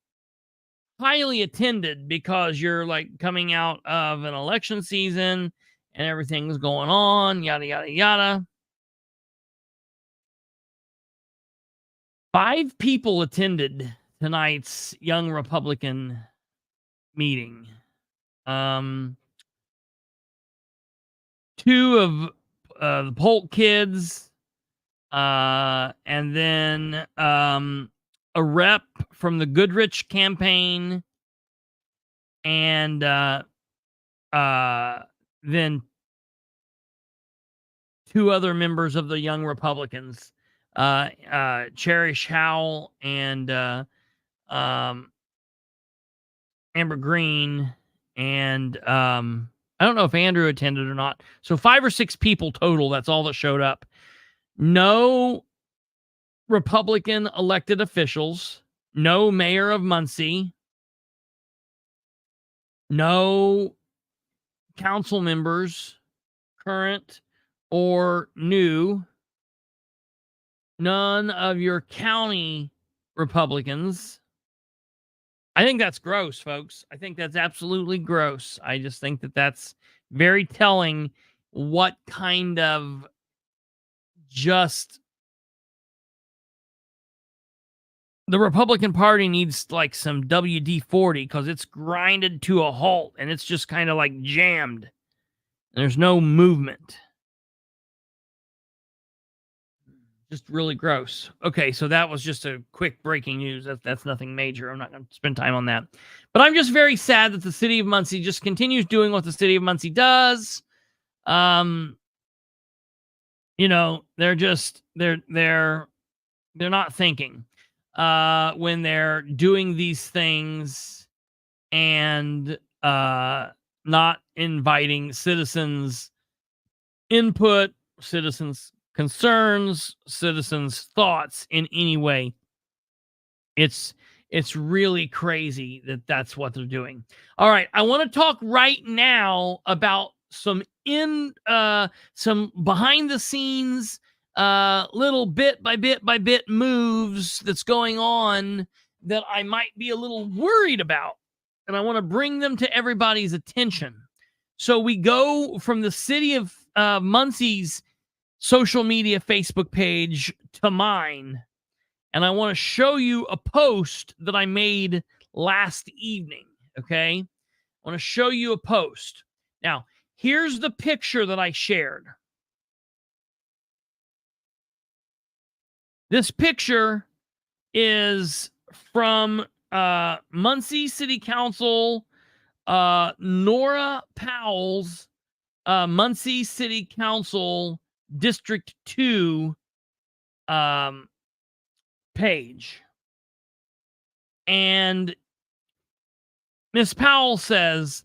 [SPEAKER 1] highly attended because you're like coming out of an election season and everything's going on, yada, yada, yada. 5 people attended tonight's Young Republican meeting. 2 of the Polk kids, and then a rep from the Goodrich campaign, and then 2 other members of the Young Republicans, Cherish Howell and Amber Green, and I don't know if Andrew attended or not. So 5 or 6 people total. That's all that showed up. No Republican elected officials. No mayor of Muncie. No council members, current or new. None of your county Republicans. I think that's gross, folks. I think that's absolutely gross. I just think that that's very telling what kind of just the Republican Party needs, like some WD-40, because it's grinded to a halt and it's just kind of like jammed. There's no movement. Just really gross. Okay, so that was just a quick breaking news. That's nothing major. I'm not going to spend time on that. But I'm just very sad that the City of Muncie just continues doing what the City of Muncie does. You know, they're not thinking when they're doing these things, and not inviting citizens' input, citizens' concerns, citizens' thoughts in any way. It's really crazy that that's what they're doing. All right, I want to talk right now about some behind the scenes, little bit by bit moves that's going on that I might be a little worried about, and I want to bring them to everybody's attention. So we go from the City of Muncie's social media Facebook page to mine, and I want to show you a post that I made last evening. Okay, I want to show you a post. Now, here's the picture that I shared. This picture is from Muncie City Council, Nora Powell's Muncie City Council District 2 page. And Miss Powell says,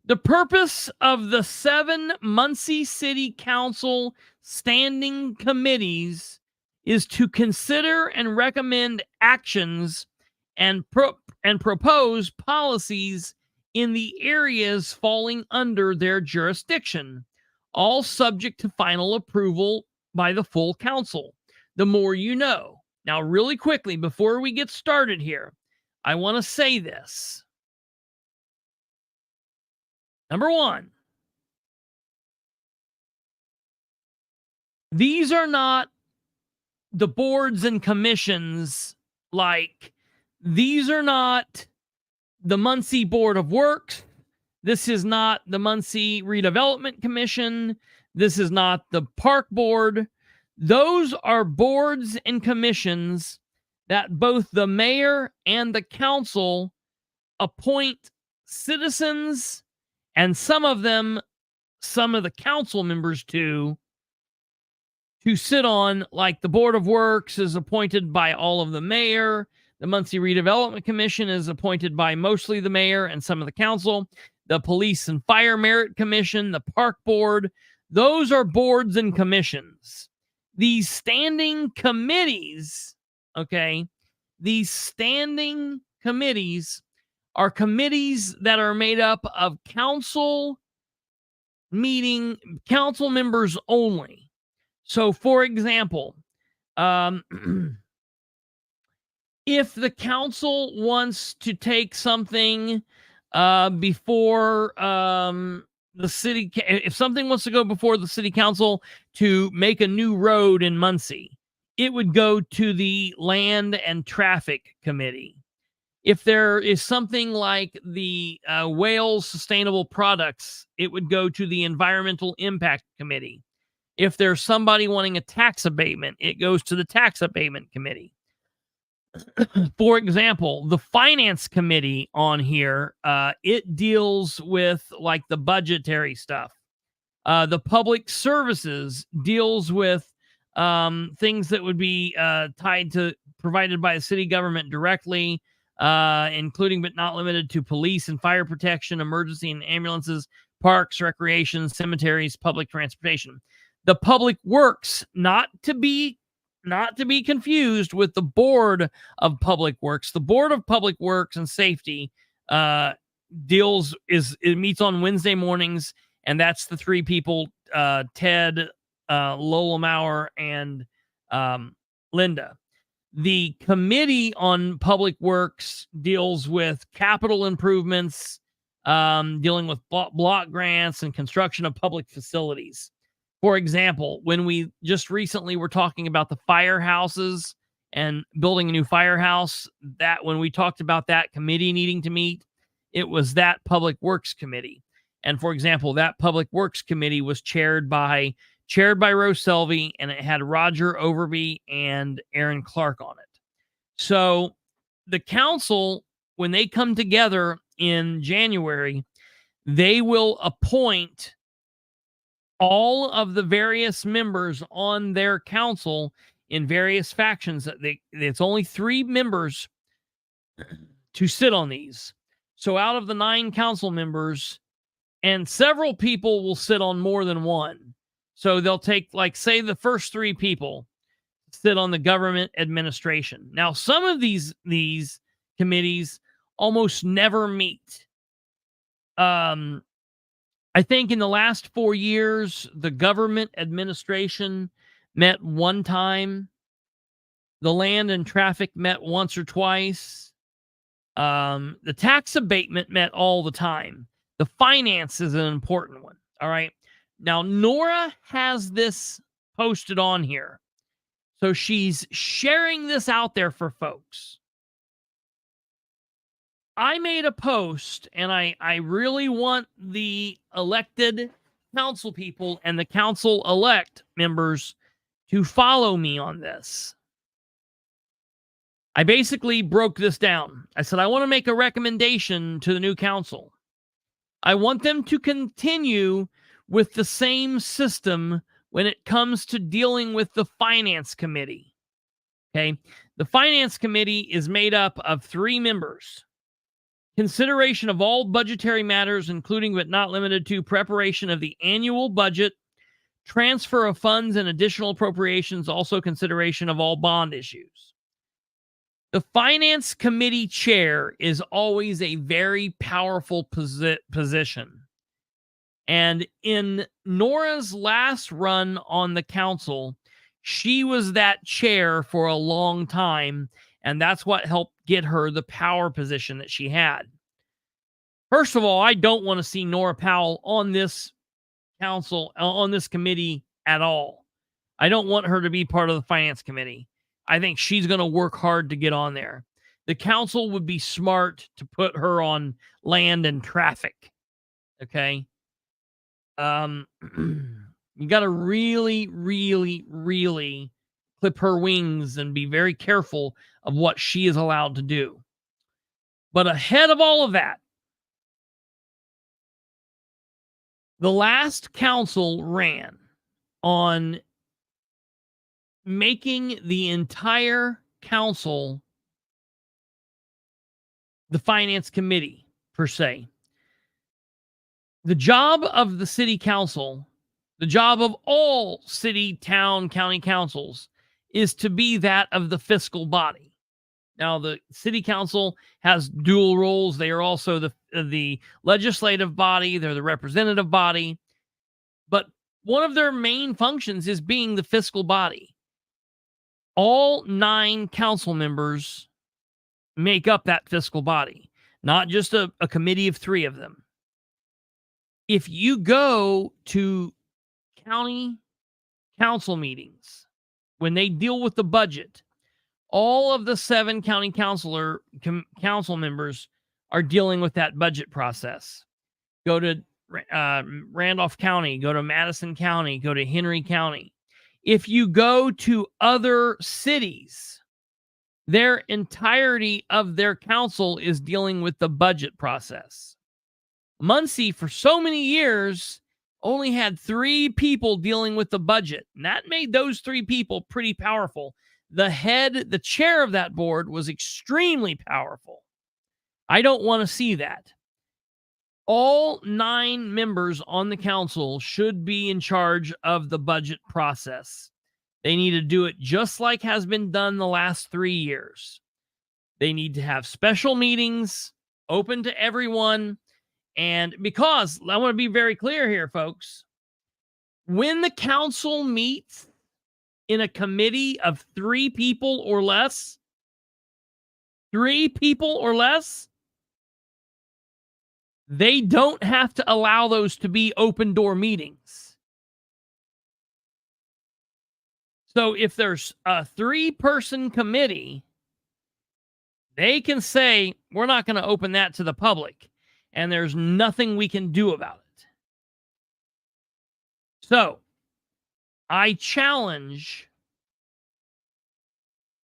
[SPEAKER 1] the purpose of the 7 Muncie City Council standing committees is to consider and recommend actions and propose policies in the areas falling under their jurisdiction, all subject to final approval by the full council. The more you know. Now, really quickly, before we get started here, I want to say this. Number 1, these are not the boards and commissions. Like, these are not the Muncie Board of Works. This is not the Muncie Redevelopment Commission. This is not the Park Board. Those are boards and commissions that both the mayor and the council appoint citizens, and some of the council members to sit on. Like the Board of Works is appointed by all of the mayor. The Muncie Redevelopment Commission is appointed by mostly the mayor and some of the council. The Police and Fire Merit Commission, the Park Board, those are boards and commissions. These standing committees, okay, these standing committees are committees that are made up of council members only. So, for example, if the council wants to take something before the city, if something wants to go before the city council to make a new road in Muncie, it would go to the Land and Traffic Committee. If there is something like the Wales Sustainable Products, it would go to the Environmental Impact Committee. If there's somebody wanting a tax abatement, it goes to the Tax Abatement Committee. For example, the Finance Committee on here, it deals with like the budgetary stuff. The Public Services deals with things that would be tied to provided by the city government directly, including but not limited to police and fire protection, emergency and ambulances, parks, recreation, cemeteries, public transportation. The Public Works, not to be confused with the Board of Public Works. The Board of Public Works and Safety it meets on Wednesday mornings, and that's the three people, Ted, Lola Maurer, and Linda. The Committee on Public Works deals with capital improvements, dealing with block grants and construction of public facilities. For example, when we just recently were talking about the firehouses and building a new firehouse, that when we talked about that committee needing to meet, it was that Public Works Committee. And for example, that Public Works Committee was chaired by Rose Selvey, and it had Roger Overby and Aaron Clark on it. So the council, when they come together in January, they will appoint all of the various members on their council in various factions. It's only 3 members to sit on these. So out of the 9 council members, and several people will sit on more than one. So they'll take, like, say, the first 3 people sit on the government administration. Now, some of these committees almost never meet. I think in the last 4 years, the government administration met 1 time. The Land and Traffic met once or twice. The tax abatement met all the time. The finance is an important one. All right. Now, Nora has this posted on here. So she's sharing this out there for folks. I made a post, and I really want the elected council people and the council-elect members to follow me on this. I basically broke this down. I said, I want to make a recommendation to the new council. I want them to continue with the same system when it comes to dealing with the Finance Committee. Okay? The Finance Committee is made up of 3 members. Consideration of all budgetary matters, including but not limited to preparation of the annual budget, transfer of funds and additional appropriations, also consideration of all bond issues. The Finance Committee chair is always a very powerful position. And in Nora's last run on the council, she was that chair for a long time, and that's what helped get her the power position that she had. First of all, I don't want to see Nora Powell on this council, on this committee at all. I don't want her to be part of the Finance Committee. I think she's going to work hard to get on there. The council would be smart to put her on Land and Traffic. Okay? You got to really, really, really clip her wings and be very careful of what she is allowed to do. But ahead of all of that, the last council ran on making the entire council the Finance Committee, per se. The job of the city council, the job of all city, town, county councils, is to be that of the fiscal body. Now, the city council has dual roles. They are also the legislative body. They're the representative body. But one of their main functions is being the fiscal body. All 9 council members make up that fiscal body, not just a committee of 3 of them. if you go to county council meetings, when they deal with the budget, all of the 7 county council members are dealing with that budget process. Go to Randolph County, go to Madison County, go to Henry County. If you go to other cities, their entirety of their council is dealing with the budget process. Muncie, for so many years, only had 3 people dealing with the budget, and that made those 3 people pretty powerful. The chair of that board was extremely powerful. I don't want to see that. All 9 members on the council should be in charge of the budget process. They need to do it just like has been done the last 3 years. They need to have special meetings open to everyone. And because I want to be very clear here, folks, when the council meets in a committee of 3 people or less, they don't have to allow those to be open door meetings. So if there's a 3-person committee, they can say, we're not going to open that to the public, and there's nothing we can do about it. So I challenge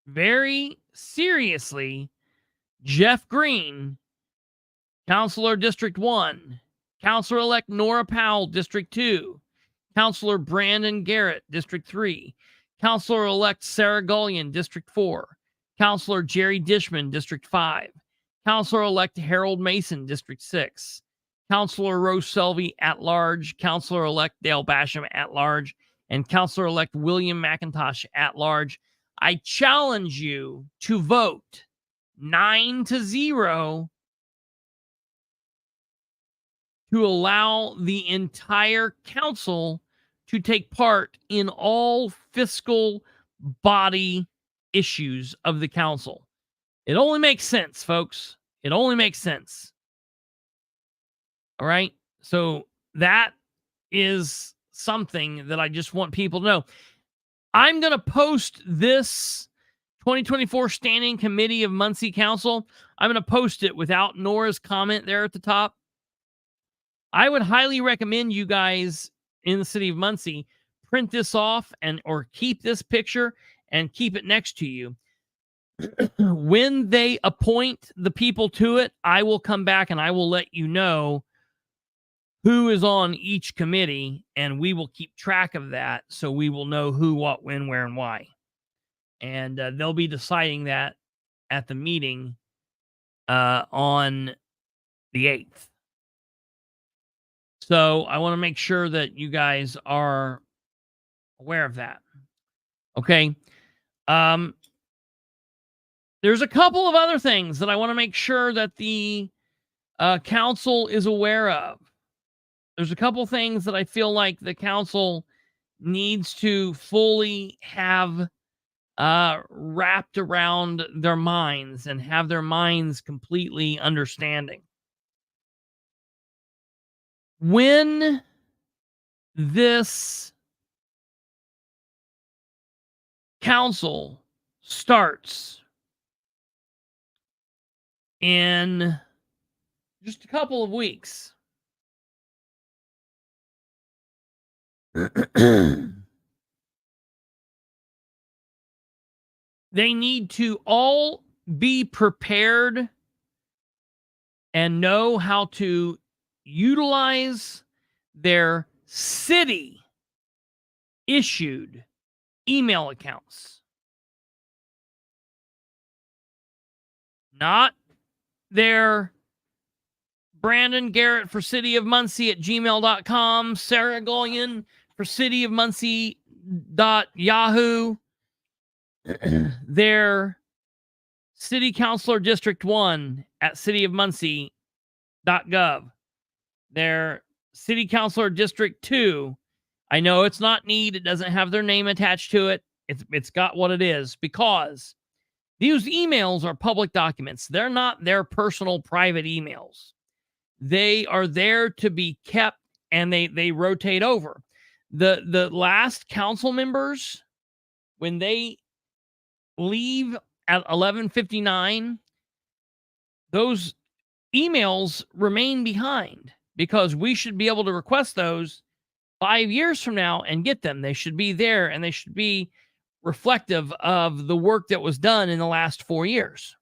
[SPEAKER 1] very seriously Jeff Green, Councilor District 1, Councilor-elect Nora Powell, District 2, Councilor Brandon Garrett, District 3, Councilor-elect Sarah Gullion, District 4, Councilor Jerry Dishman, District 5, Councilor-elect Harold Mason, District 6, Councilor Rose Selvey at large, Councilor-elect Dale Basham at large, and Councilor-elect William McIntosh at large. I challenge you to vote 9-0 to allow the entire council to take part in all fiscal body issues of the council. It only makes sense, folks. It only makes sense. All right? So that is something that I just want people to know. I'm going to post this 2024 Standing Committee of Muncie Council. I'm going to post it without Nora's comment there at the top. I would highly recommend you guys in the city of Muncie print this off or keep this picture and keep it next to you. When they appoint the people to it, I will come back and I will let you know who is on each committee, and we will keep track of that so we will know who, what, when, where, and why. And they'll be deciding that at the meeting on the 8th. So I want to make sure that you guys are aware of that. Okay. There's a couple of other things that I want to make sure that the council is aware of. There's a couple things that I feel like the council needs to fully have wrapped around their minds and have their minds completely understanding. When this council starts in just a couple of weeks, they need to all be prepared and know how to utilize their city issued email accounts. Not their Brandon Garrett for City of Muncie at gmail.com, Sarah Gullion for City of Muncie.yahoo, their City Councilor District 1 at cityofmuncie.gov, their City Councilor District 2. I know it's not need. It doesn't have their name attached to it. It's got what it is, because these emails are public documents. They're not their personal private emails. They are there to be kept and they rotate over. The last council members, when they leave at 11:59, those emails remain behind because we should be able to request those 5 years from now and get them. They should be there, and they should be reflective of the work that was done in the last 4 years.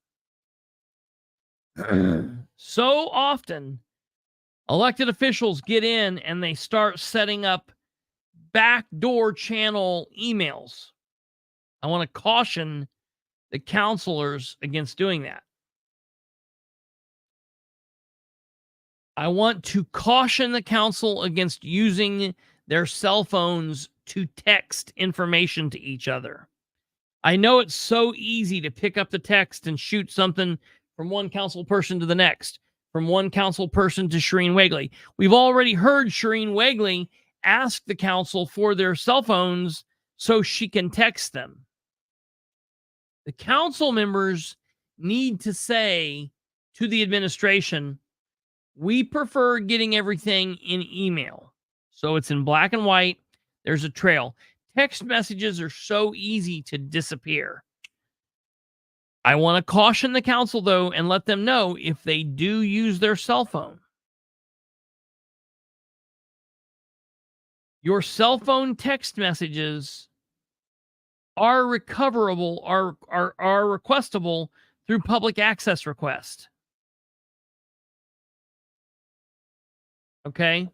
[SPEAKER 1] So often, elected officials get in and they start setting up backdoor channel emails. I want to caution the counselors against doing that. I want to caution the council against using their cell phones to text information to each other. I know it's so easy to pick up the text and shoot something from one council person to the next, from one council person to Shireen Wegley. We've already heard Shireen Wegley ask the council for their cell phones so she can text them. The council members need to say to the administration, we prefer getting everything in email. So it's in black and white. There's a trail. Text messages are so easy to disappear. I want to caution the council, though, and let them know if they do use their cell phone. Your cell phone text messages are recoverable, are requestable through public access request. Okay?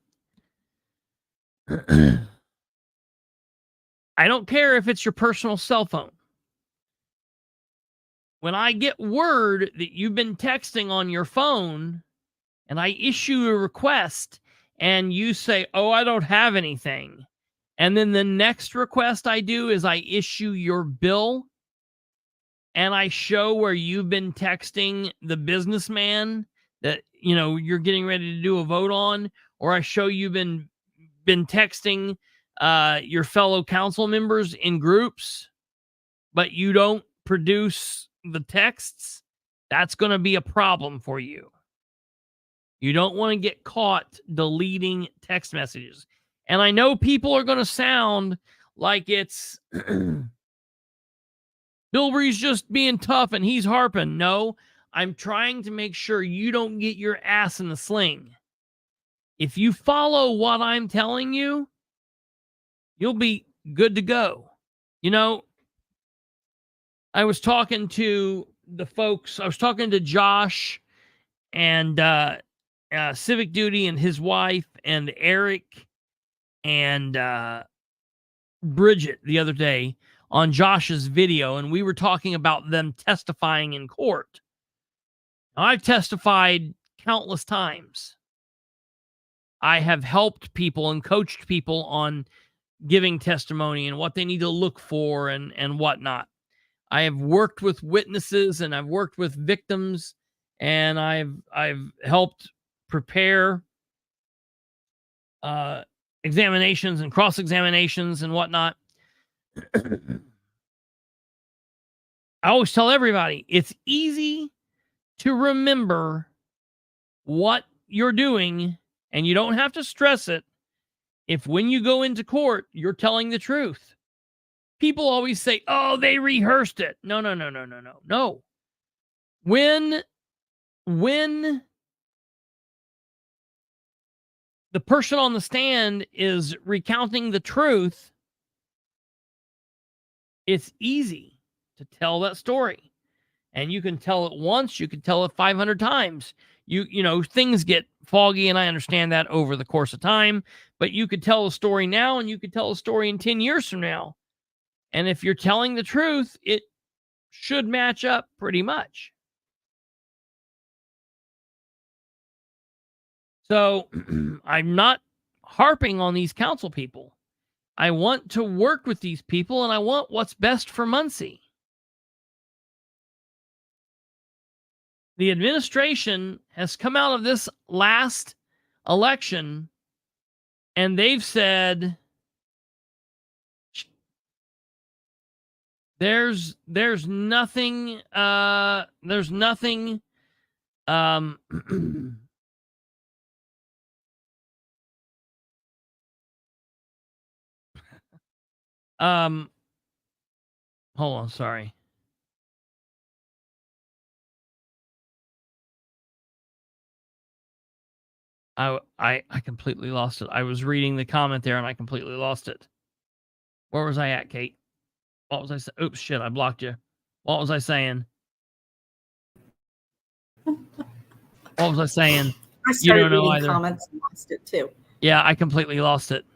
[SPEAKER 1] I don't care if it's your personal cell phone. When I get word that you've been texting on your phone and I issue a request and you say, oh, I don't have anything. And then the next request I do is I issue your bill and I show where you've been texting the businessman that, you know, you're getting ready to do a vote on, or I show you've been texting your fellow council members in groups, but you don't produce the texts, that's going to be a problem for you. You don't want to get caught deleting text messages. And I know people are going to sound like it's Bilbrey's just being tough and he's harping. No, I'm trying to make sure you don't get your ass in the sling. If you follow what I'm telling you, you'll be good to go. You know, I was talking to the folks, I was talking to Josh and Civic Duty and his wife and Eric and Bridget the other day on Josh's video, and we were talking about them testifying in court. Now, I've testified countless times. I have helped people and coached people on giving testimony and what they need to look for and whatnot. I have worked with witnesses and I've worked with victims, and I've helped prepare examinations and cross-examinations and whatnot. I always tell everybody, it's easy to remember what you're doing, and you don't have to stress it if when you go into court, you're telling the truth. People always say, oh, they rehearsed it. No. When the person on the stand is recounting the truth, it's easy to tell that story. And you can tell it once, you can tell it 500 times. You know, things get foggy, and I understand that over the course of time, but you could tell a story now and you could tell a story in 10 years from now. And if you're telling the truth, it should match up pretty much. So I'm not harping on these council people. I want to work with these people, and I want what's best for Muncie. The administration has come out of this last election, and they've said there's nothing Hold on, sorry. I completely lost it. I was reading the comment there and I completely lost it. Where was I at, Kate? What was I saying? Oops, shit, I blocked you. What was I saying? What was I saying?
[SPEAKER 2] I
[SPEAKER 1] You don't
[SPEAKER 2] started
[SPEAKER 1] know
[SPEAKER 2] reading
[SPEAKER 1] either.
[SPEAKER 2] comments and lost it too.
[SPEAKER 1] Yeah, I completely lost it.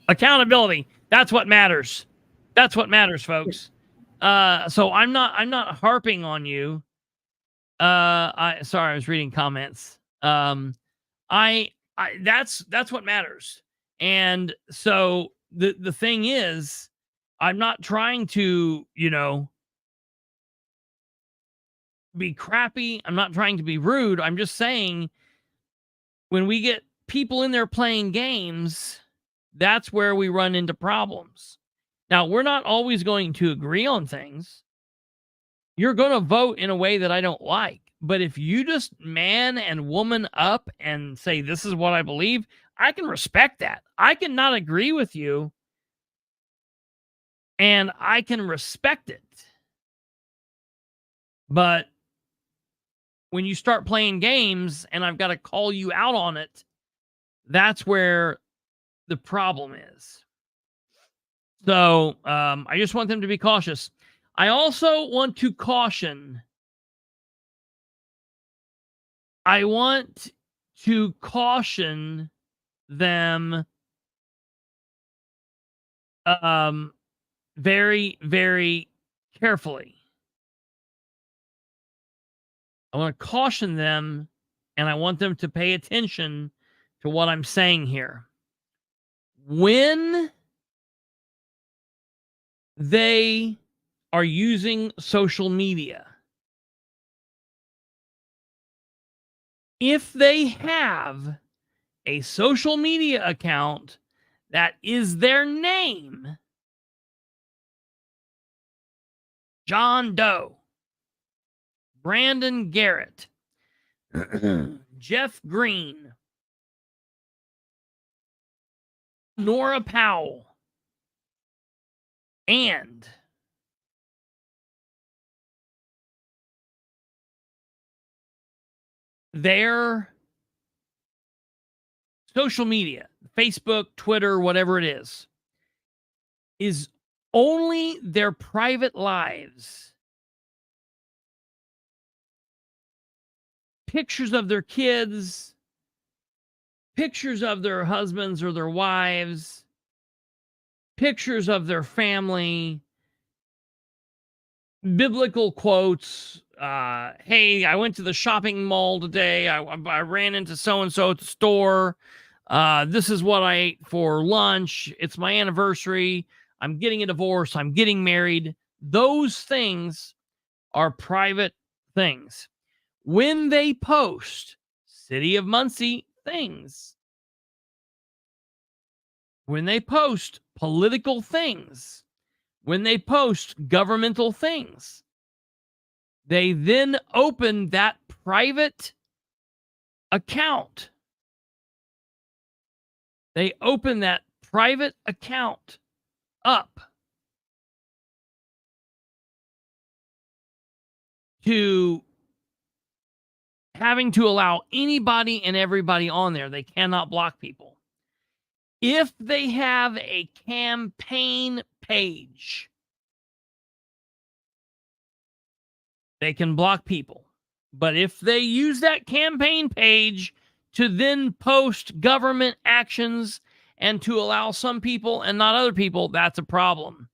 [SPEAKER 1] Accountability. That's what matters. That's what matters, folks. So I'm not harping on you. Sorry, I was reading comments. That's what matters. And so the thing is, I'm not trying to, be crappy. I'm not trying to be rude. I'm just saying when we get people in there playing games, that's where we run into problems. Now, we're not always going to agree on things. You're going to vote in a way that I don't like. But if you just man and woman up and say, this is what I believe, I can respect that. I can not agree with you, and I can respect it. But when you start playing games and I've got to call you out on it, that's where the problem is. So I just want them to be cautious. I also want to caution. I want to caution them very, very carefully. I want to caution them, and I want them to pay attention to what I'm saying here. When they are using social media, if they have a social media account that is their name, John Doe, Brandon Garrett, Jeff Green, Nora Powell, and their social media, Facebook, Twitter, whatever it is only their private lives. Pictures of their kids, pictures of their husbands or their wives, pictures of their family, biblical quotes. Hey, I went to the shopping mall today. I ran into so-and-so at the store. This is what I ate for lunch. It's my anniversary. I'm getting a divorce. I'm getting married. Those things are private things. When they post City of Muncie things, when they post political things, when they post governmental things, they then open that private account. They open that private account up to having to allow anybody and everybody on there. They cannot block people. If they have a campaign page, they can block people. But if they use that campaign page to then post government actions and to allow some people and not other people, that's a problem.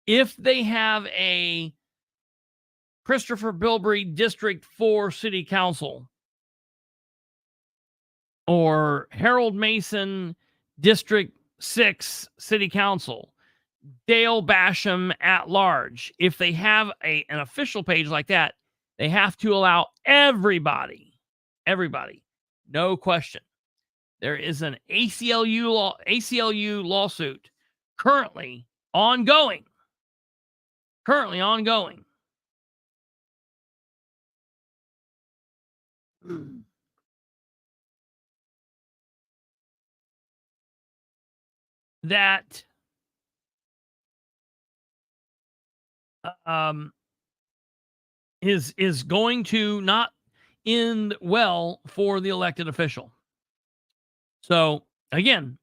[SPEAKER 1] If they have a Christopher Bilbrey District 4 City Council or Harold Mason District 6 City Council, Dale Basham at large, if they have an official page like that, they have to allow everybody, no question. There is an ACLU lawsuit currently ongoing. That is going to not end well for the elected official. So again,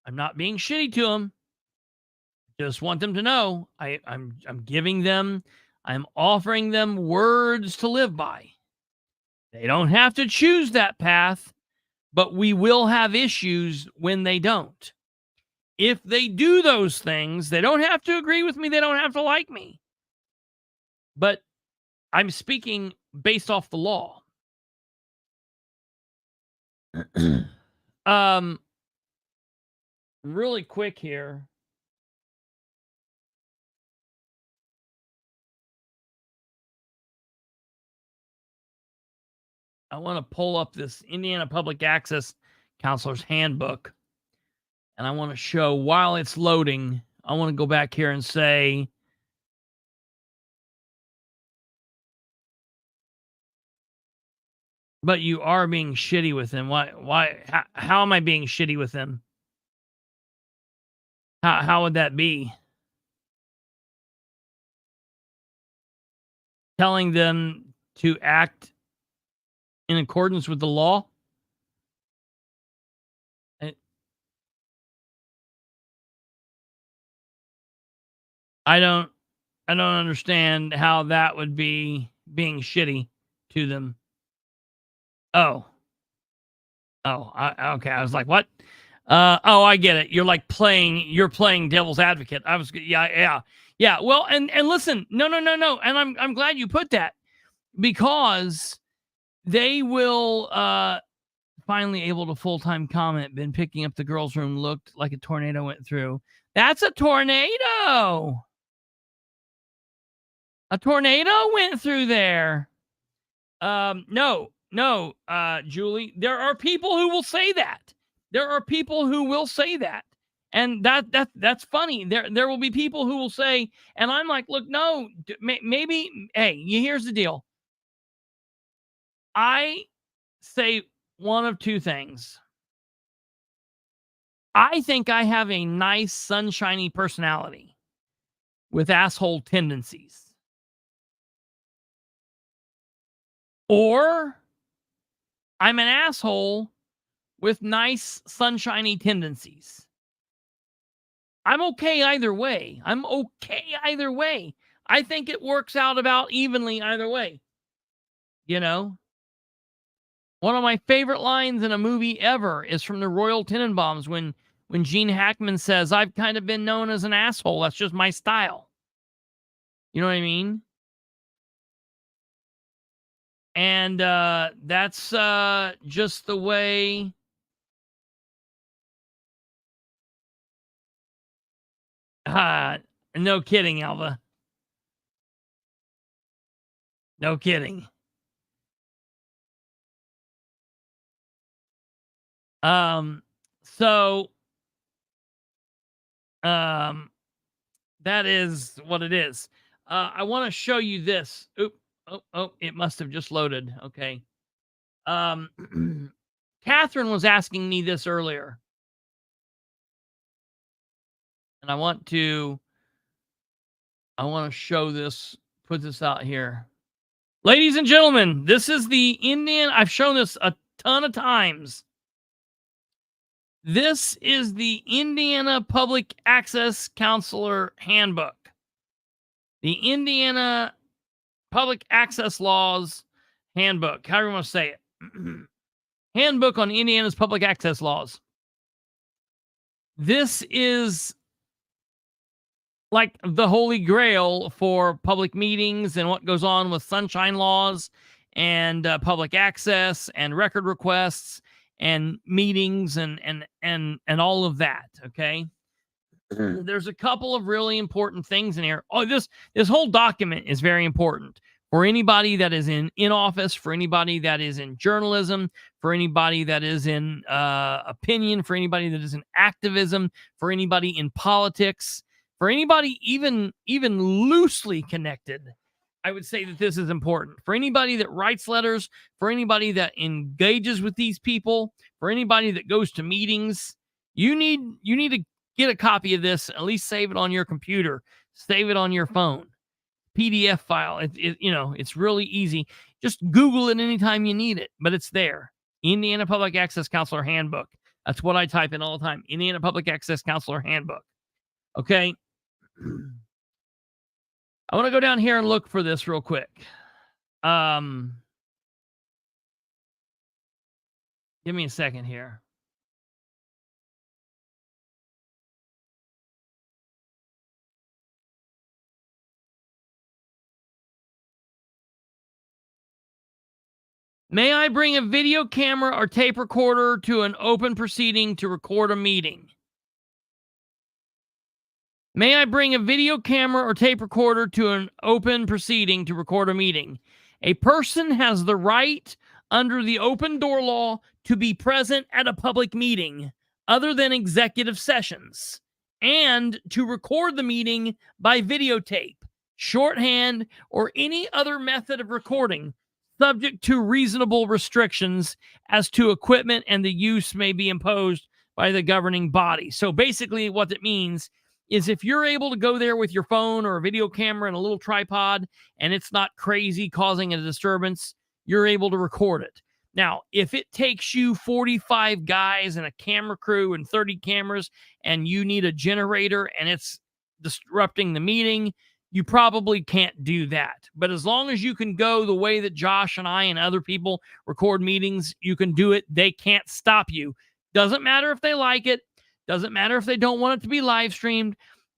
[SPEAKER 1] I'm not being shitty to them. Just want them to know I'm giving them, I'm offering them words to live by. They don't have to choose that path, but we will have issues when they don't. If they do those things, they don't have to agree with me. They don't have to like me. But I'm speaking based off the law. Really quick here. I want to pull up this Indiana Public Access Counselor's Handbook. And I want to show, while it's loading, I want to go back here and say, but you are being shitty with him. Why, how am I being shitty with him? How would that be? Telling them to act in accordance with the law? I don't understand how that would be being shitty to them. Okay. I was like, what? I get it. You're playing devil's advocate. Yeah. Well, and listen, no. And I'm glad you put that, because they will, finally able to full-time comment, been picking up the girls' room, looked like a tornado went through. That's a tornado. A tornado went through there. No, Julie. There are people who will say that. And that's funny. There will be people who will say, and I'm like, look, no, maybe, hey, here's the deal. I say one of two things. I think I have a nice, sunshiny personality with asshole tendencies. Or I'm an asshole with nice, sunshiny tendencies. I'm okay either way. I think it works out about evenly either way. You know? One of my favorite lines in a movie ever is from the Royal Tenenbaums when Gene Hackman says, I've kind of been known as an asshole. That's just my style. You know what I mean? And that's just the way. No kidding, Alva. No kidding. So that is what it is. I want to show you this. Oh, it must have just loaded. Okay. Catherine was asking me this earlier. And I want to show this, put this out here. Ladies and gentlemen, this is the Indian. I've shown this a ton of times. This is the Indiana Public Access Counselor Handbook. The Indiana Public Access Laws Handbook. However you want to say it. Handbook on Indiana's Public Access Laws. This is like the holy grail for public meetings and what goes on with sunshine laws and public access and record requests and meetings and all of that. Okay. There's a couple of really important things in here. Oh, this whole document is very important for anybody that is in office, for anybody that is in journalism, for anybody that is in opinion, for anybody that is in activism, for anybody in politics, for anybody even loosely connected. I would say that this is important for anybody that writes letters, for anybody that engages with these people, for anybody that goes to meetings. You need to get a copy of this, at least save it on your computer, save it on your phone. PDF file. It's really easy. Just Google it anytime you need it, but it's there. Indiana Public Access Counselor Handbook. That's what I type in all the time. Indiana Public Access Counselor Handbook. Okay. I want to go down here and look for this real quick. Give me a second here. May I bring a video camera or tape recorder to an open proceeding to record a meeting? May I bring a video camera or tape recorder to an open proceeding to record a meeting? A person has the right under the open door law to be present at a public meeting other than executive sessions and to record the meeting by videotape, shorthand, or any other method of recording, subject to reasonable restrictions as to equipment and the use may be imposed by the governing body. So basically what that means is if you're able to go there with your phone or a video camera and a little tripod and it's not crazy causing a disturbance, you're able to record it. Now, if it takes you 45 guys and a camera crew and 30 cameras and you need a generator and it's disrupting the meeting, you probably can't do that. But as long as you can go the way that Josh and I and other people record meetings, you can do it. They can't stop you. Doesn't matter if they like it. Doesn't matter if they don't want it to be live streamed.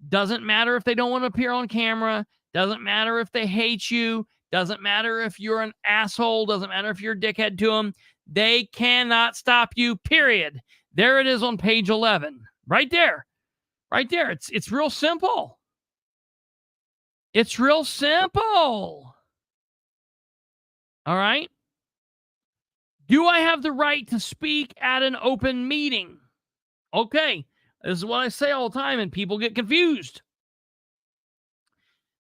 [SPEAKER 1] Doesn't matter if they don't want to appear on camera. Doesn't matter if they hate you. Doesn't matter if you're an asshole. Doesn't matter if you're a dickhead to them. They cannot stop you, period. There it is on page 11. Right there. Right there. It's real simple. It's real simple. All right. Do I have the right to speak at an open meeting? Okay. This is what I say all the time, and people get confused.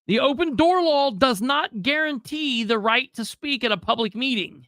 [SPEAKER 1] The open door law does not guarantee the right to speak at a public meeting.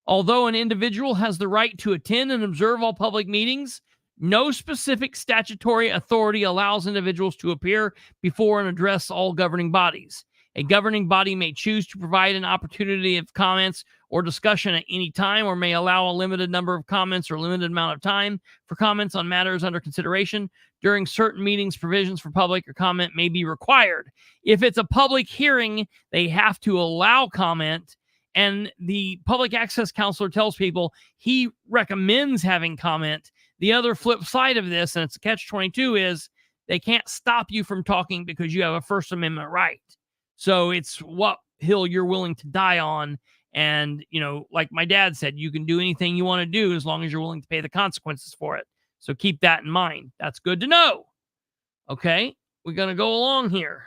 [SPEAKER 1] Although an individual has the right to attend and observe all public meetings, no specific statutory authority allows individuals to appear before and address all governing bodies. A governing body may choose to provide an opportunity of comments or discussion at any time, or may allow a limited number of comments or limited amount of time for comments on matters under consideration. During certain meetings, provisions for public or comment may be required. If it's a public hearing, they have to allow comment. And the public access counselor tells people he recommends having comment. The other flip side of this, and it's a catch-22, is they can't stop you from talking because you have a First Amendment right. So it's what hill you're willing to die on. And, like my dad said, you can do anything you want to do as long as you're willing to pay the consequences for it. So keep that in mind. That's good to know. Okay, we're going to go along here.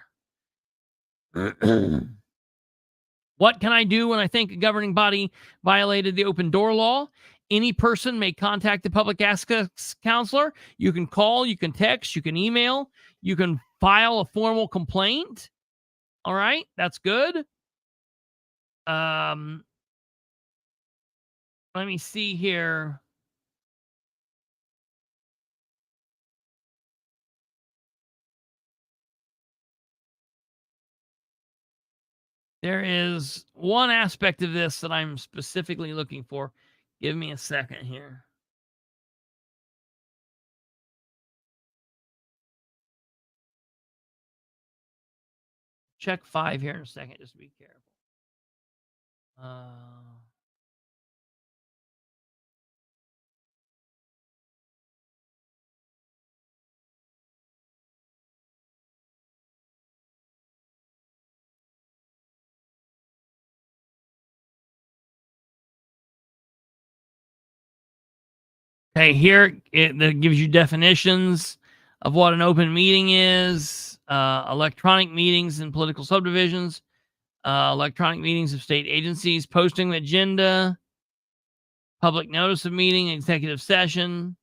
[SPEAKER 1] What can I do when I think a governing body violated the open door law? Any person may contact the public access counselor. You can call, you can text, you can email, you can file a formal complaint. All right, that's good. Let me see here. There is one aspect of this that I'm specifically looking for. Give me a second here. Check 5 here in a second, just to be careful. Okay, here it gives you definitions of what an open meeting is, electronic meetings in political subdivisions, electronic meetings of state agencies, posting the agenda, public notice of meeting, executive session.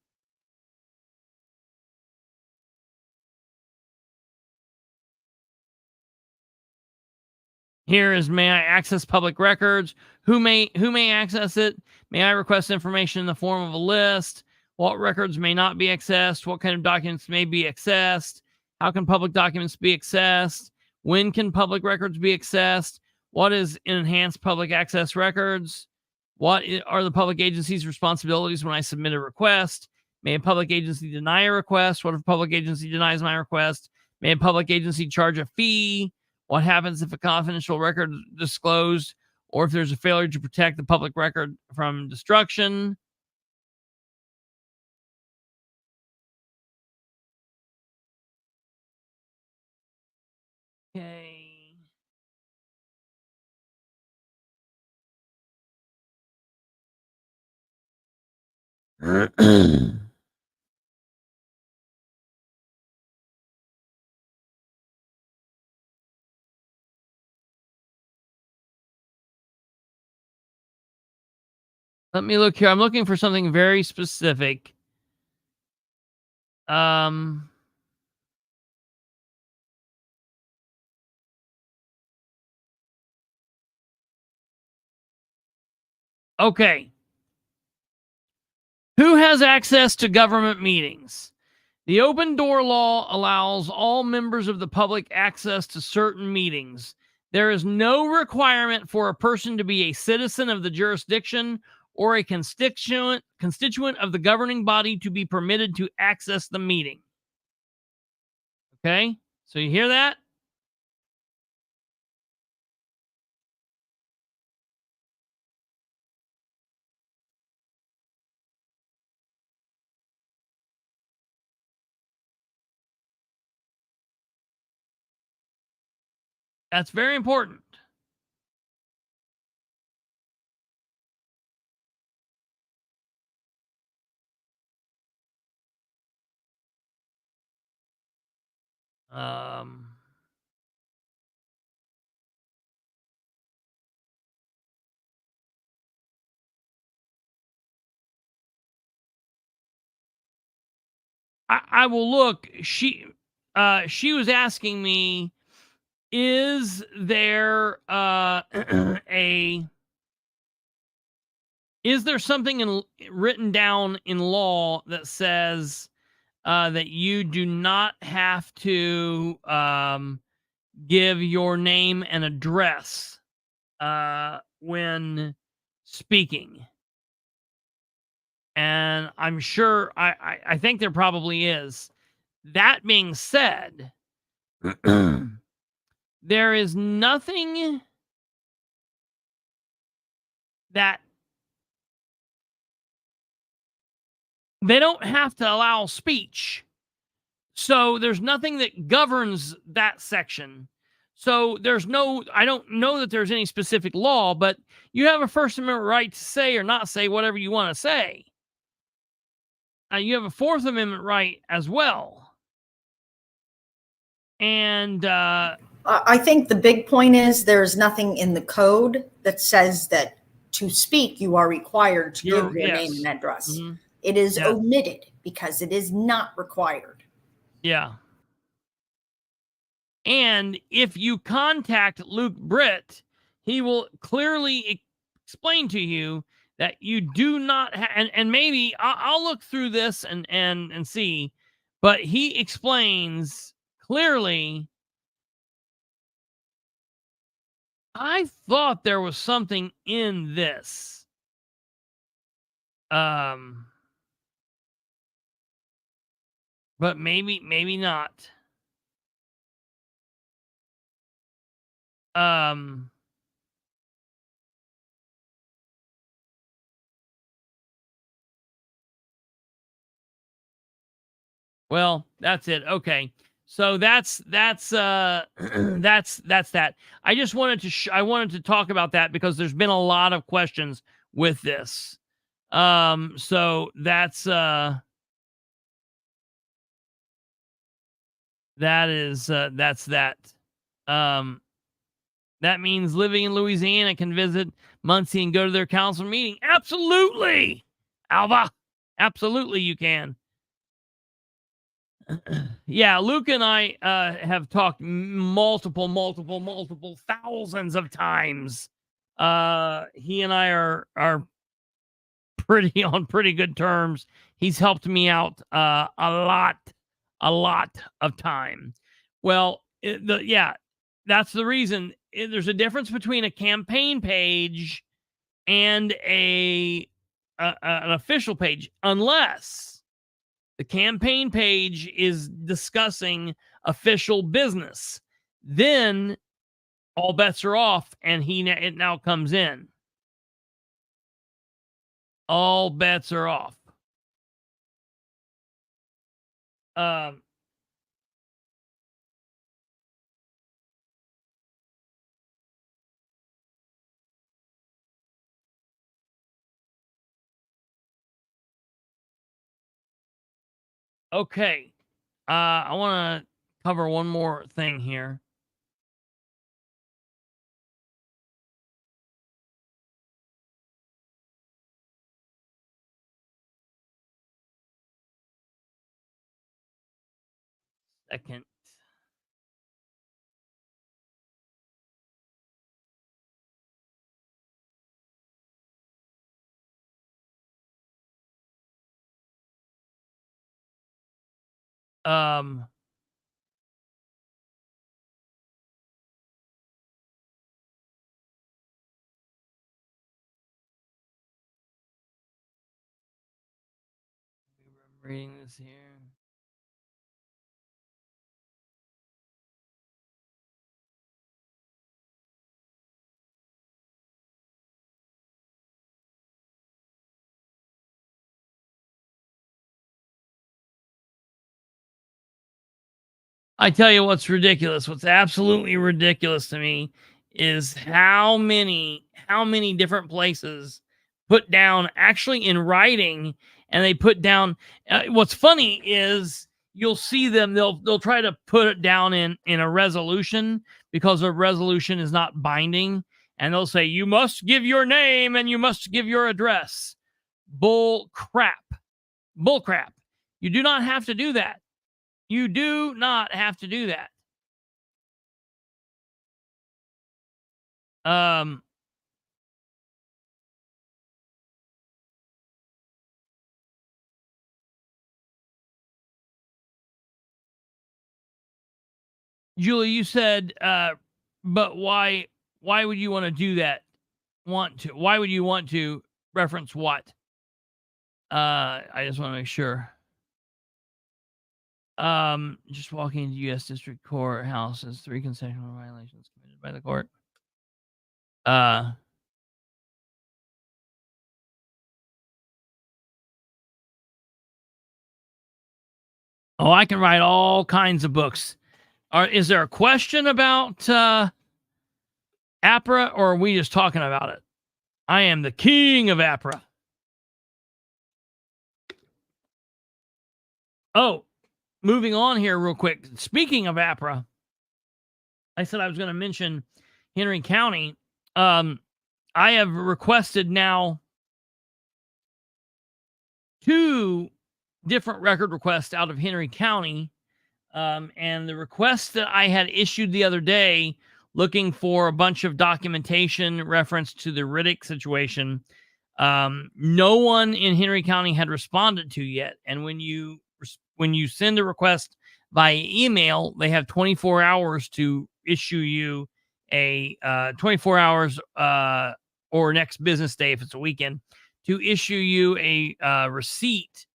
[SPEAKER 1] Here is, may I access public records? Who may access it? May I request information in the form of a list? What records may not be accessed? What kind of documents may be accessed? How can public documents be accessed? When can public records be accessed? What is enhanced public access records? What are the public agency's responsibilities when I submit a request? May a public agency deny a request? What if a public agency denies my request? May a public agency charge a fee? What happens if a confidential record is disclosed or if there's a failure to protect the public record from destruction? Okay. Let me look here. I'm looking for something very specific. Okay. Who has access to government meetings? The open door law allows all members of the public access to certain meetings. There is no requirement for a person to be a citizen of the jurisdiction or a constituent of the governing body to be permitted to access the meeting. Okay? So you hear that? That's very important. I will look. She was asking me, is there is there something written down in law that says that you do not have to give your name and address when speaking? And I'm sure, I think there probably is. That being said, there is nothing that they don't have to allow speech. So there's nothing that governs that section. So there's no, I don't know that there's any specific law, but you have a First Amendment right to say or not say whatever you want to say. You have a Fourth Amendment right as well. And
[SPEAKER 2] I think the big point is there's nothing in the code that says that to speak, you are required to give your name and address. Mm-hmm. It is omitted because it is not required.
[SPEAKER 1] Yeah. And if you contact Luke Britt, he will clearly explain to you that you do not and maybe I'll look through this and see, but he explains clearly. I thought there was something in this. But maybe not. Well, that's it. Okay. So that's that. I just wanted to talk about that because there's been a lot of questions with this. So that's that. That means living in Louisiana can visit Muncie and go to their council meeting. Absolutely, Alva. Absolutely, you can. Yeah, Luke and I have talked multiple thousands of times. He and I are on pretty good terms. He's helped me out a lot of time. Well, That's the reason. There's a difference between a campaign page and an official page, unless the campaign page is discussing official business. Then all bets are off, and it now comes in. All bets are off. Okay. I want to cover one more thing here. Second. Reading this here. I tell you what's ridiculous. What's absolutely ridiculous to me is how many different places put down actually in writing, and they put down. What's funny is you'll see them. They'll try to put it down in a resolution because a resolution is not binding, and they'll say you must give your name and you must give your address. Bull crap. Bull crap. You do not have to do that. You do not have to do that. Julie, you said, but why would you want to do that? Why would you want to reference what? I just want to make sure. Just walking into U.S. District Court houses, 3 consecutive violations committed by the court. Oh, I can write all kinds of books. Is there a question about APRA, or are we just talking about it? I am the king of APRA. Oh, moving on here real quick. Speaking of APRA, I said I was going to mention Henry County. I have requested now 2 different record requests out of Henry County. And the request that I had issued the other day, looking for a bunch of documentation reference to the Riddick situation, no one in Henry County had responded to yet. And when you send a request via email, they have 24 hours to issue you a 24 hours or next business day if it's a weekend to issue you a receipt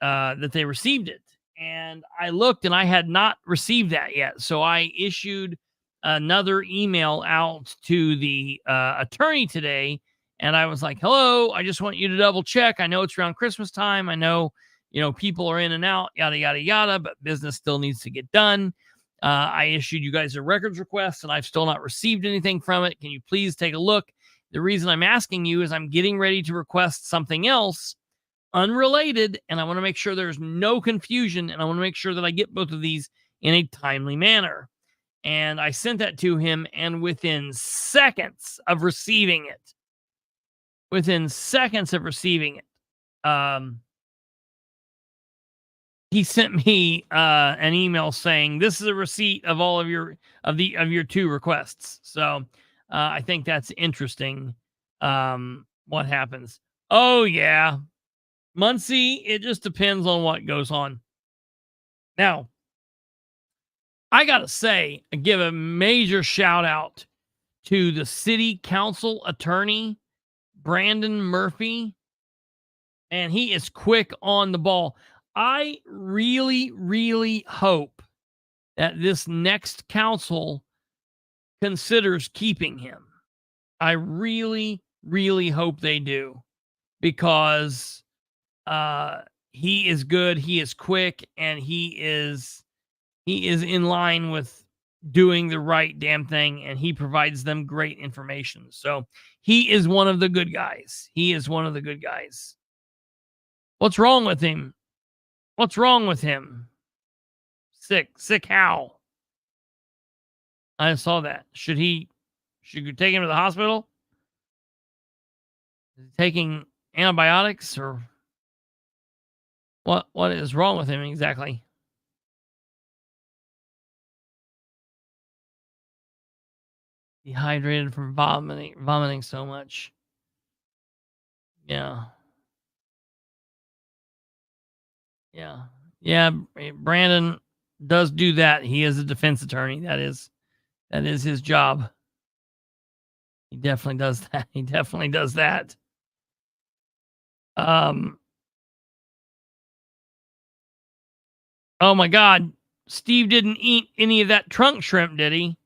[SPEAKER 1] that they received it. And I looked and I had not received that yet. So I issued another email out to the attorney today. And I was like, hello, I just want you to double check. I know it's around Christmas time. I know, people are in and out, yada, yada, yada, but business still needs to get done. I issued you guys a records request and I've still not received anything from it. Can you please take a look? The reason I'm asking you is I'm getting ready to request something else unrelated, and I want to make sure there's no confusion, and I want to make sure that I get both of these in a timely manner. And I sent that to him, and within seconds of receiving it, he sent me an email saying this is a receipt of all of your 2 requests. So I think that's interesting. What happens? Oh yeah, Muncie, it just depends on what goes on. Now, I got to say, give a major shout out to the city council attorney, Brandon Murphy. And he is quick on the ball. I really, really hope that this next council considers keeping him. I really, really hope they do, because he is good, he is quick, and he is in line with doing the right damn thing, and he provides them great information. So he is one of the good guys. He is one of the good guys. What's wrong with him? What's wrong with him? Sick how? I saw that. Should you take him to the hospital? Is he taking antibiotics, or what is wrong with him exactly? Dehydrated from vomiting so much. Yeah. Brandon does do that. He is a defense attorney. That is his job. He definitely does that. Oh my God. Steve didn't eat any of that trunk shrimp, did he?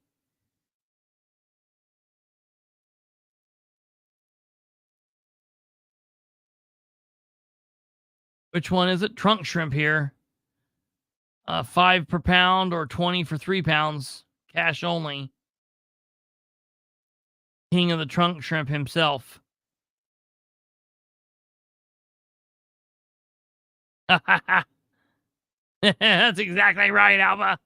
[SPEAKER 1] Which one is it? Trunk shrimp here. 5 per pound or 20 for 3 pounds. Cash only. King of the trunk shrimp himself. That's exactly right, Alpha.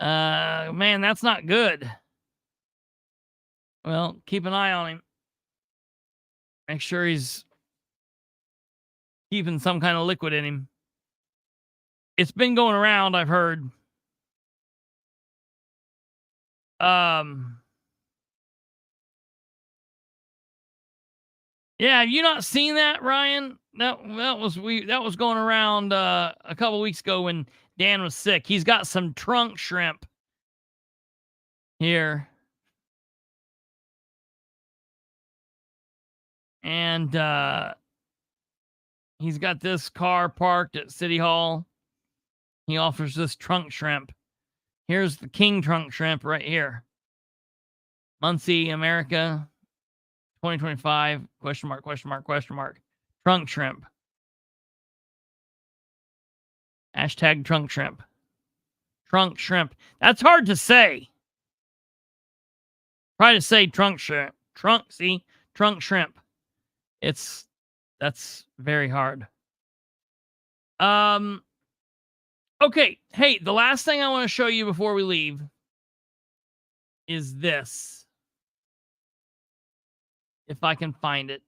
[SPEAKER 1] Man, that's not good. Well, keep an eye on him. Make sure he's keeping some kind of liquid in him. It's been going around, I've heard. Yeah, have you not seen that, Ryan? That was going around a couple weeks ago when Dan was sick. He's got some trunk shrimp here. And he's got this car parked at City Hall. He offers this trunk shrimp. Here's the king trunk shrimp right here. Muncie, America, 2025, question mark. Trunk shrimp. Hashtag trunk shrimp. Trunk shrimp. That's hard to say. Try to say trunk shrimp. Trunk shrimp. That's very hard. Okay. Hey, the last thing I want to show you before we leave is this. If I can find it.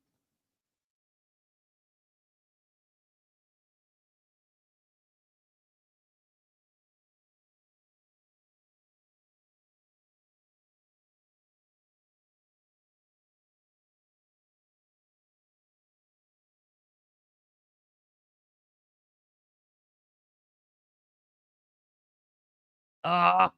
[SPEAKER 1] I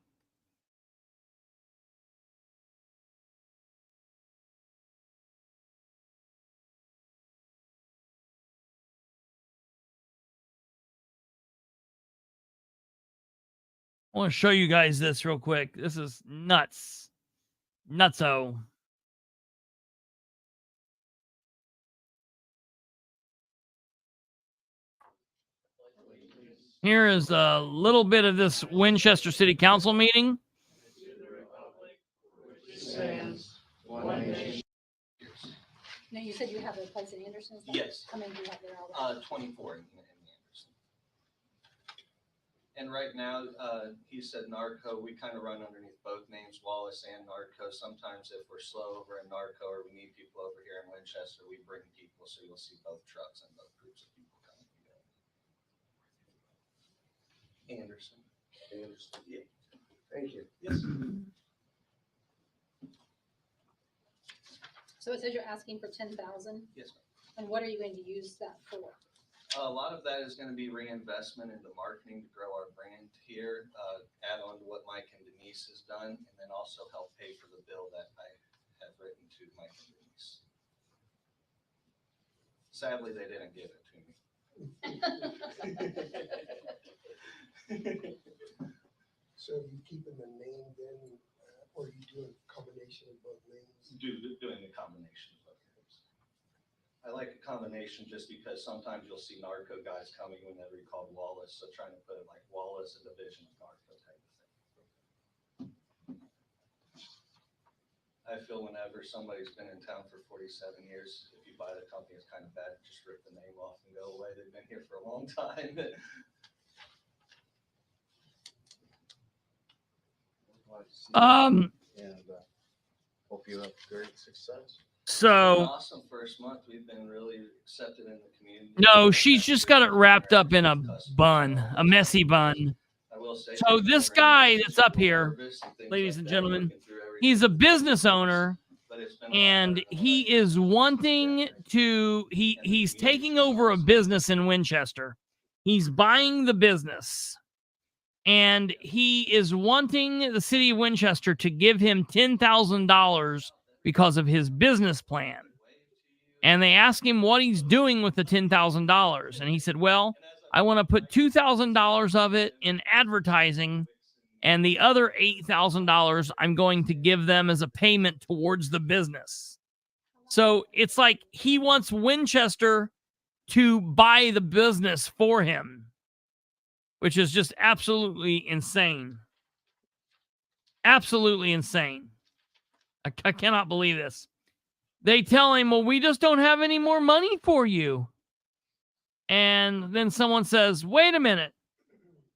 [SPEAKER 1] want to show you guys this real quick. This is nuts. Nutso. Here is a little bit of this Winchester City Council meeting.
[SPEAKER 4] No, you said you have a place in Anderson?
[SPEAKER 5] Yes.
[SPEAKER 4] How many do you have there already?
[SPEAKER 5] 24 in Anderson. And right now, he said Narco, we kind of run underneath both names, Wallace and Narco. Sometimes if we're slow over in Narco or we need people over here in Winchester, we bring people, so you'll see both trucks and both groups of people coming together. Anderson. Yeah.
[SPEAKER 6] Thank you.
[SPEAKER 5] Yes.
[SPEAKER 4] So it says you're asking for 10,000,
[SPEAKER 5] Yes, ma'am.
[SPEAKER 4] and what are you going to use that for?
[SPEAKER 5] A lot of that is going to be reinvestment into marketing to grow our brand here, add on to what Mike and Denise has done, and then also help pay for the bill that I have written to Mike and Denise. Sadly, they didn't give it to me.
[SPEAKER 6] So you keeping the name then, or you doing a combination of both names?
[SPEAKER 5] Doing a combination of both names. I like a combination just because sometimes you'll see narco guys coming whenever you call Wallace, so trying to put it like Wallace, a division of narco type of thing. I feel whenever somebody's been in town for 47 years, if you buy the company, it's kind of bad to just rip the name off and go away. They've been here for a long time.
[SPEAKER 3] And hope you have great success.
[SPEAKER 1] So
[SPEAKER 5] Awesome first month. We've been really accepted in the community.
[SPEAKER 1] no, she's just got it wrapped up in a bun, a messy bun.
[SPEAKER 5] I will say,
[SPEAKER 1] So this guy that's up here, ladies and gentlemen, he's a business owner, and he is wanting to, he's taking over a business in Winchester. He's buying the business, and he is wanting the city of Winchester to give him $10,000 because of his business plan. And they asked him what he's doing with the $10,000. And he said, well, I want to put $2,000 of it in advertising, and the other $8,000 I'm going to give them as a payment towards the business. So it's like he wants Winchester to buy the business for him, which is just absolutely insane. Absolutely insane. I cannot believe this. They tell him, well, we just don't have any more money for you. And then someone says, wait a minute.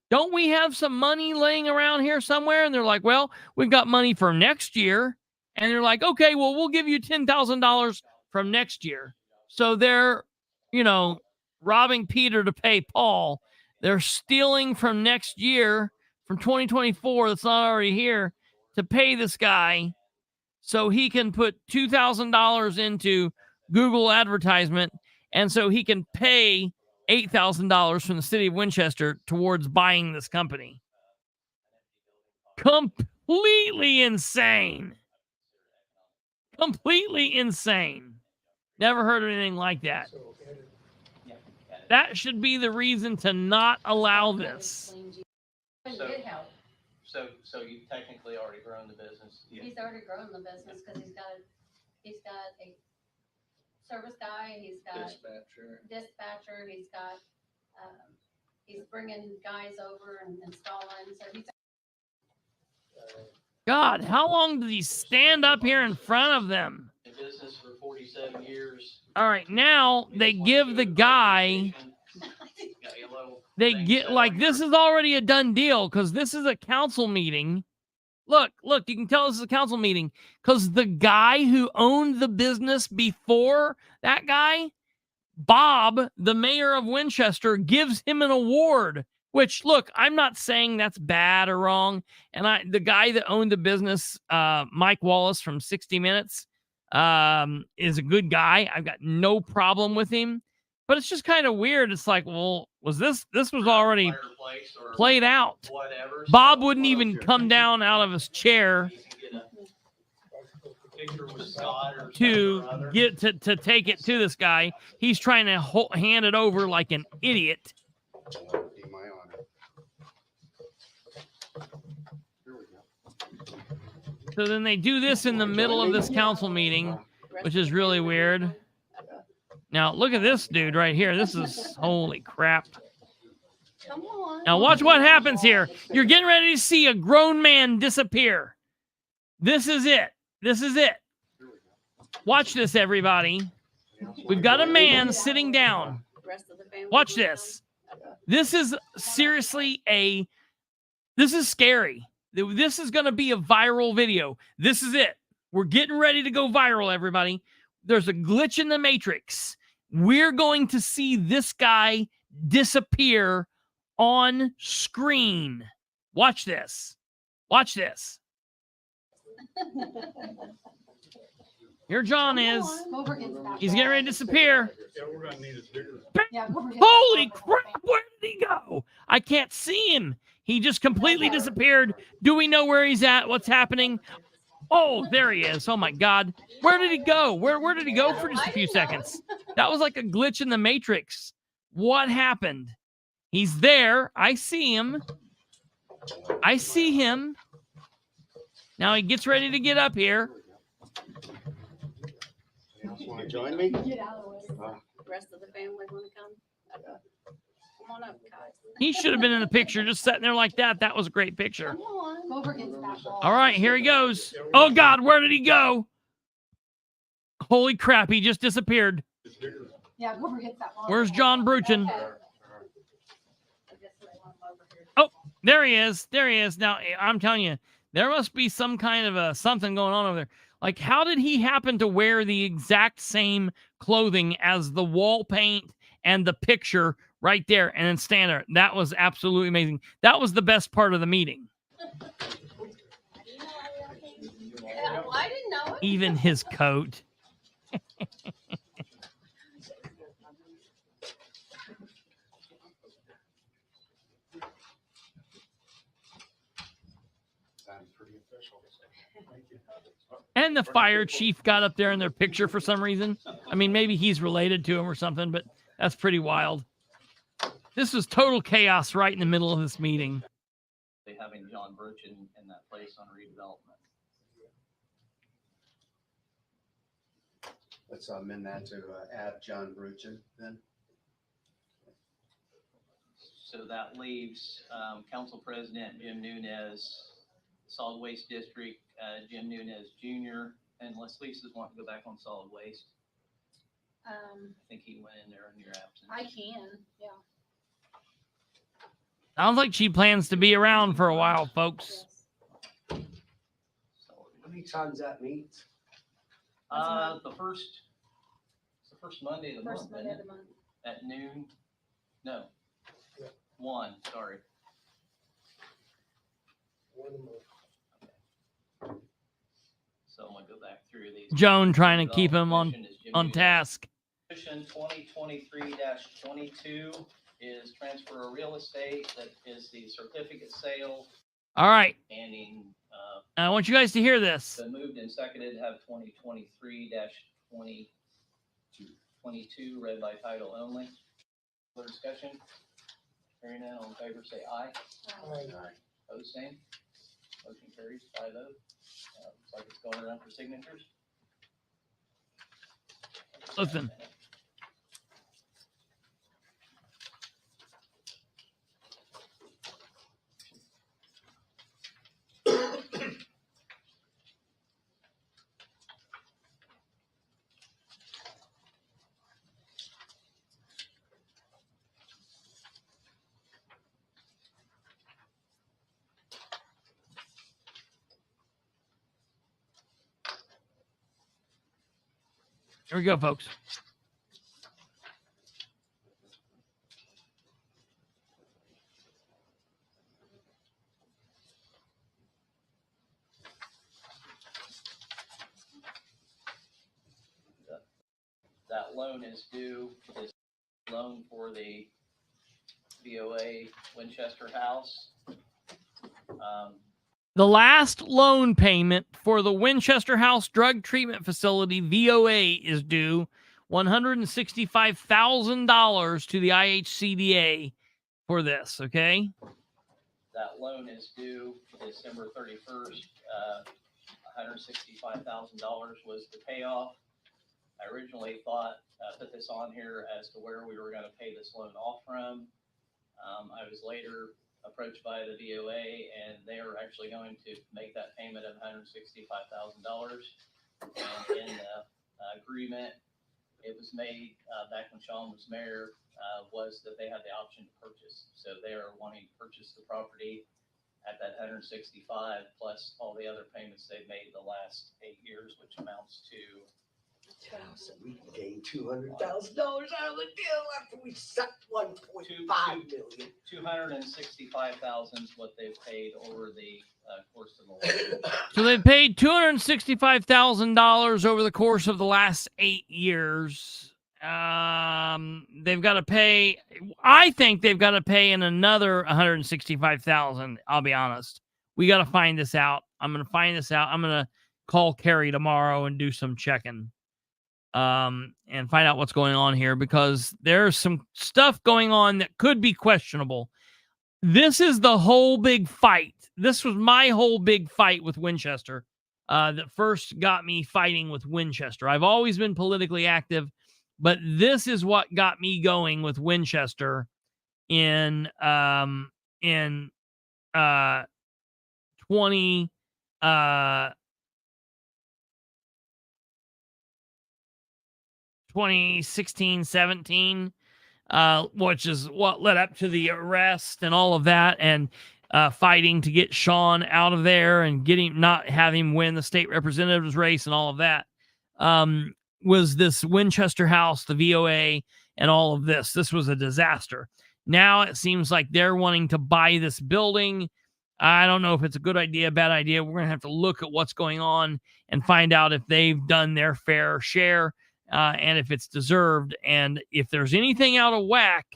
[SPEAKER 1] Don't we have some money laying around here somewhere? And they're like, well, we've got money for next year. And they're like, okay, well, we'll give you $10,000 from next year. So they're, robbing Peter to pay Paul. They're stealing from next year, from 2024, that's not already here, to pay this guy so he can put $2,000 into Google advertisement, and so he can pay $8,000 from the city of Winchester towards buying this company. Completely insane. Completely insane. Never heard of anything like that. That should be the reason to not allow this.
[SPEAKER 7] So you've technically already grown the business.
[SPEAKER 4] He's already grown the business because he's got a service guy, he's got dispatcher, he's bringing guys over and installing. So he's
[SPEAKER 1] God, how long did he stand up here in front of them?
[SPEAKER 7] in business for 47 years.
[SPEAKER 1] All right, now they give the guy, they get like this is already a done deal because this is a council meeting. Look, you can tell this is a council meeting because the guy who owned the business before that guy, Bob, the mayor of Winchester, gives him an award, which, look, I'm not saying that's bad or wrong. And the guy that owned the business, Mike Wallace from 60 Minutes, is a good guy. I've got no problem with him. But it's just kind of weird. It's like, well, this was already played out. Bob wouldn't even come down out of his chair to get to take it to this guy. He's trying to hand it over like an idiot. So then they do this in the middle of this council meeting, which is really weird. Now, look at this dude right here. This is holy crap.
[SPEAKER 4] come on.
[SPEAKER 1] Now, watch what happens here. You're getting ready to see a grown man disappear. This is it. This is it. Watch this, everybody. We've got a man sitting down. Watch this. This is seriously this is scary. This is going to be a viral video. This is it. We're getting ready to go viral, everybody. There's a glitch in the matrix. We're going to see this guy disappear on screen. Watch this. Watch this. Here John is.
[SPEAKER 4] Go over against that
[SPEAKER 1] He's
[SPEAKER 4] wall.
[SPEAKER 1] getting ready to disappear.
[SPEAKER 3] Yeah, we're gonna need a bigger.
[SPEAKER 4] Yeah, go over against
[SPEAKER 1] Holy
[SPEAKER 4] that wall.
[SPEAKER 1] crap! Where did he go? I can't see him. He just completely disappeared. Do we know where he's at? What's happening? Oh, there he is. Oh my God. Where did he go? Where did he go for just a few seconds? That was like a glitch in the Matrix. What happened? He's there. I see him. I see him. Now he gets ready to get up here.
[SPEAKER 3] You else want to join me?
[SPEAKER 4] Get out of the way. Rest of the family want to come? Come on up, guys.
[SPEAKER 1] He should have been in the picture just sitting there like that. That was a great picture.
[SPEAKER 4] Come on. Go over against that wall.
[SPEAKER 1] All right, here he goes. Oh God, where did he go? Holy crap, he just disappeared.
[SPEAKER 4] Yeah, go over against that wall.
[SPEAKER 1] Where's John Bruchin?
[SPEAKER 4] Okay. I guess they want him over here.
[SPEAKER 1] Oh, there he is. There he is. Now, I'm telling you, there must be some kind of a something going on over there. Like, how did he happen to wear the exact same clothing as the wall paint and the picture right there and then stand there? That was absolutely amazing. That was the best part of the meeting.
[SPEAKER 4] Yeah, well, I didn't know it.
[SPEAKER 1] Even his coat.
[SPEAKER 3] Sounds pretty official. Thank you.
[SPEAKER 1] And the fire chief got up there in their picture for some reason. I mean, maybe he's related to him or something, but that's pretty wild. This was total chaos right in the middle of this meeting.
[SPEAKER 7] They having John Bruchin in that place on redevelopment.
[SPEAKER 3] Let's amend that to add John Bruchin then.
[SPEAKER 7] So that leaves Council President Jim Nunez, Solid Waste District, Jim Nunez Jr., unless Lisa's wanting to go back on solid waste. I think he went in there in your absence.
[SPEAKER 4] I can, yeah.
[SPEAKER 1] Sounds like she plans to be around for a while, folks.
[SPEAKER 7] So,
[SPEAKER 6] How many times that meets?
[SPEAKER 7] it's the first Monday of the
[SPEAKER 4] First
[SPEAKER 7] month,
[SPEAKER 4] Monday
[SPEAKER 7] isn't
[SPEAKER 4] of the
[SPEAKER 7] it?
[SPEAKER 4] month.
[SPEAKER 7] At noon? No.
[SPEAKER 6] Yeah.
[SPEAKER 7] 1, sorry.
[SPEAKER 6] One a month.
[SPEAKER 7] So I'm gonna go back through these.
[SPEAKER 1] Joan trying to keep him on task.
[SPEAKER 7] Resolution 2023-22 is transfer of real estate. That is the certificate sale
[SPEAKER 1] All right.
[SPEAKER 7] and in,
[SPEAKER 1] I want you guys to hear this.
[SPEAKER 7] been moved and seconded to have 2023-22 read by title only. Further discussion? Hearing none, all in favor say aye. Opposed, same. Motion carries 5-0. Looks like it's going around for signatures.
[SPEAKER 1] Listen. Here we go, folks.
[SPEAKER 7] That loan is due, this loan for the VOA Winchester House.
[SPEAKER 1] The last loan payment for the Winchester House Drug Treatment Facility, VOA, is due $165,000 to the IHCDA for this, okay?
[SPEAKER 7] That loan is due December 31st. $165,000 was the payoff. I originally thought, put this on here as to where we were going to pay this loan off from. I was later approached by the VOA, and they are actually going to make that payment of $165,000. And in the agreement, it was made back when Sean was mayor, was that they had the option to purchase. So they are wanting to purchase the property at that 165 plus all the other payments they've made the last 8 years, which amounts to
[SPEAKER 6] So we gained $200,000 out of the deal after we sucked 1.5 million.
[SPEAKER 7] 265,000 is what they've paid over the course of the loan.
[SPEAKER 1] So they paid $265,000 over the course of the last 8 years. They've got to pay. I think they've got to pay in another $165,000. I'll be honest. We got to find this out. I'm going to find this out. I'm going to call Carrie tomorrow and do some checking, and find out what's going on here, because there's some stuff going on that could be questionable. This is the whole big fight. This was my whole big fight with Winchester, that first got me fighting with Winchester. I've always been politically active, but this is what got me going with Winchester in 2016, 17, which is what led up to the arrest and all of that, and fighting to get Sean out of there and not have him win the state representatives race and all of that, was this Winchester House, the VOA, and all of this. This was a disaster. Now it seems like they're wanting to buy this building. I don't know if it's a good idea, bad idea. We're going to have to look at what's going on and find out if they've done their fair share, and if it's deserved. And if there's anything out of whack,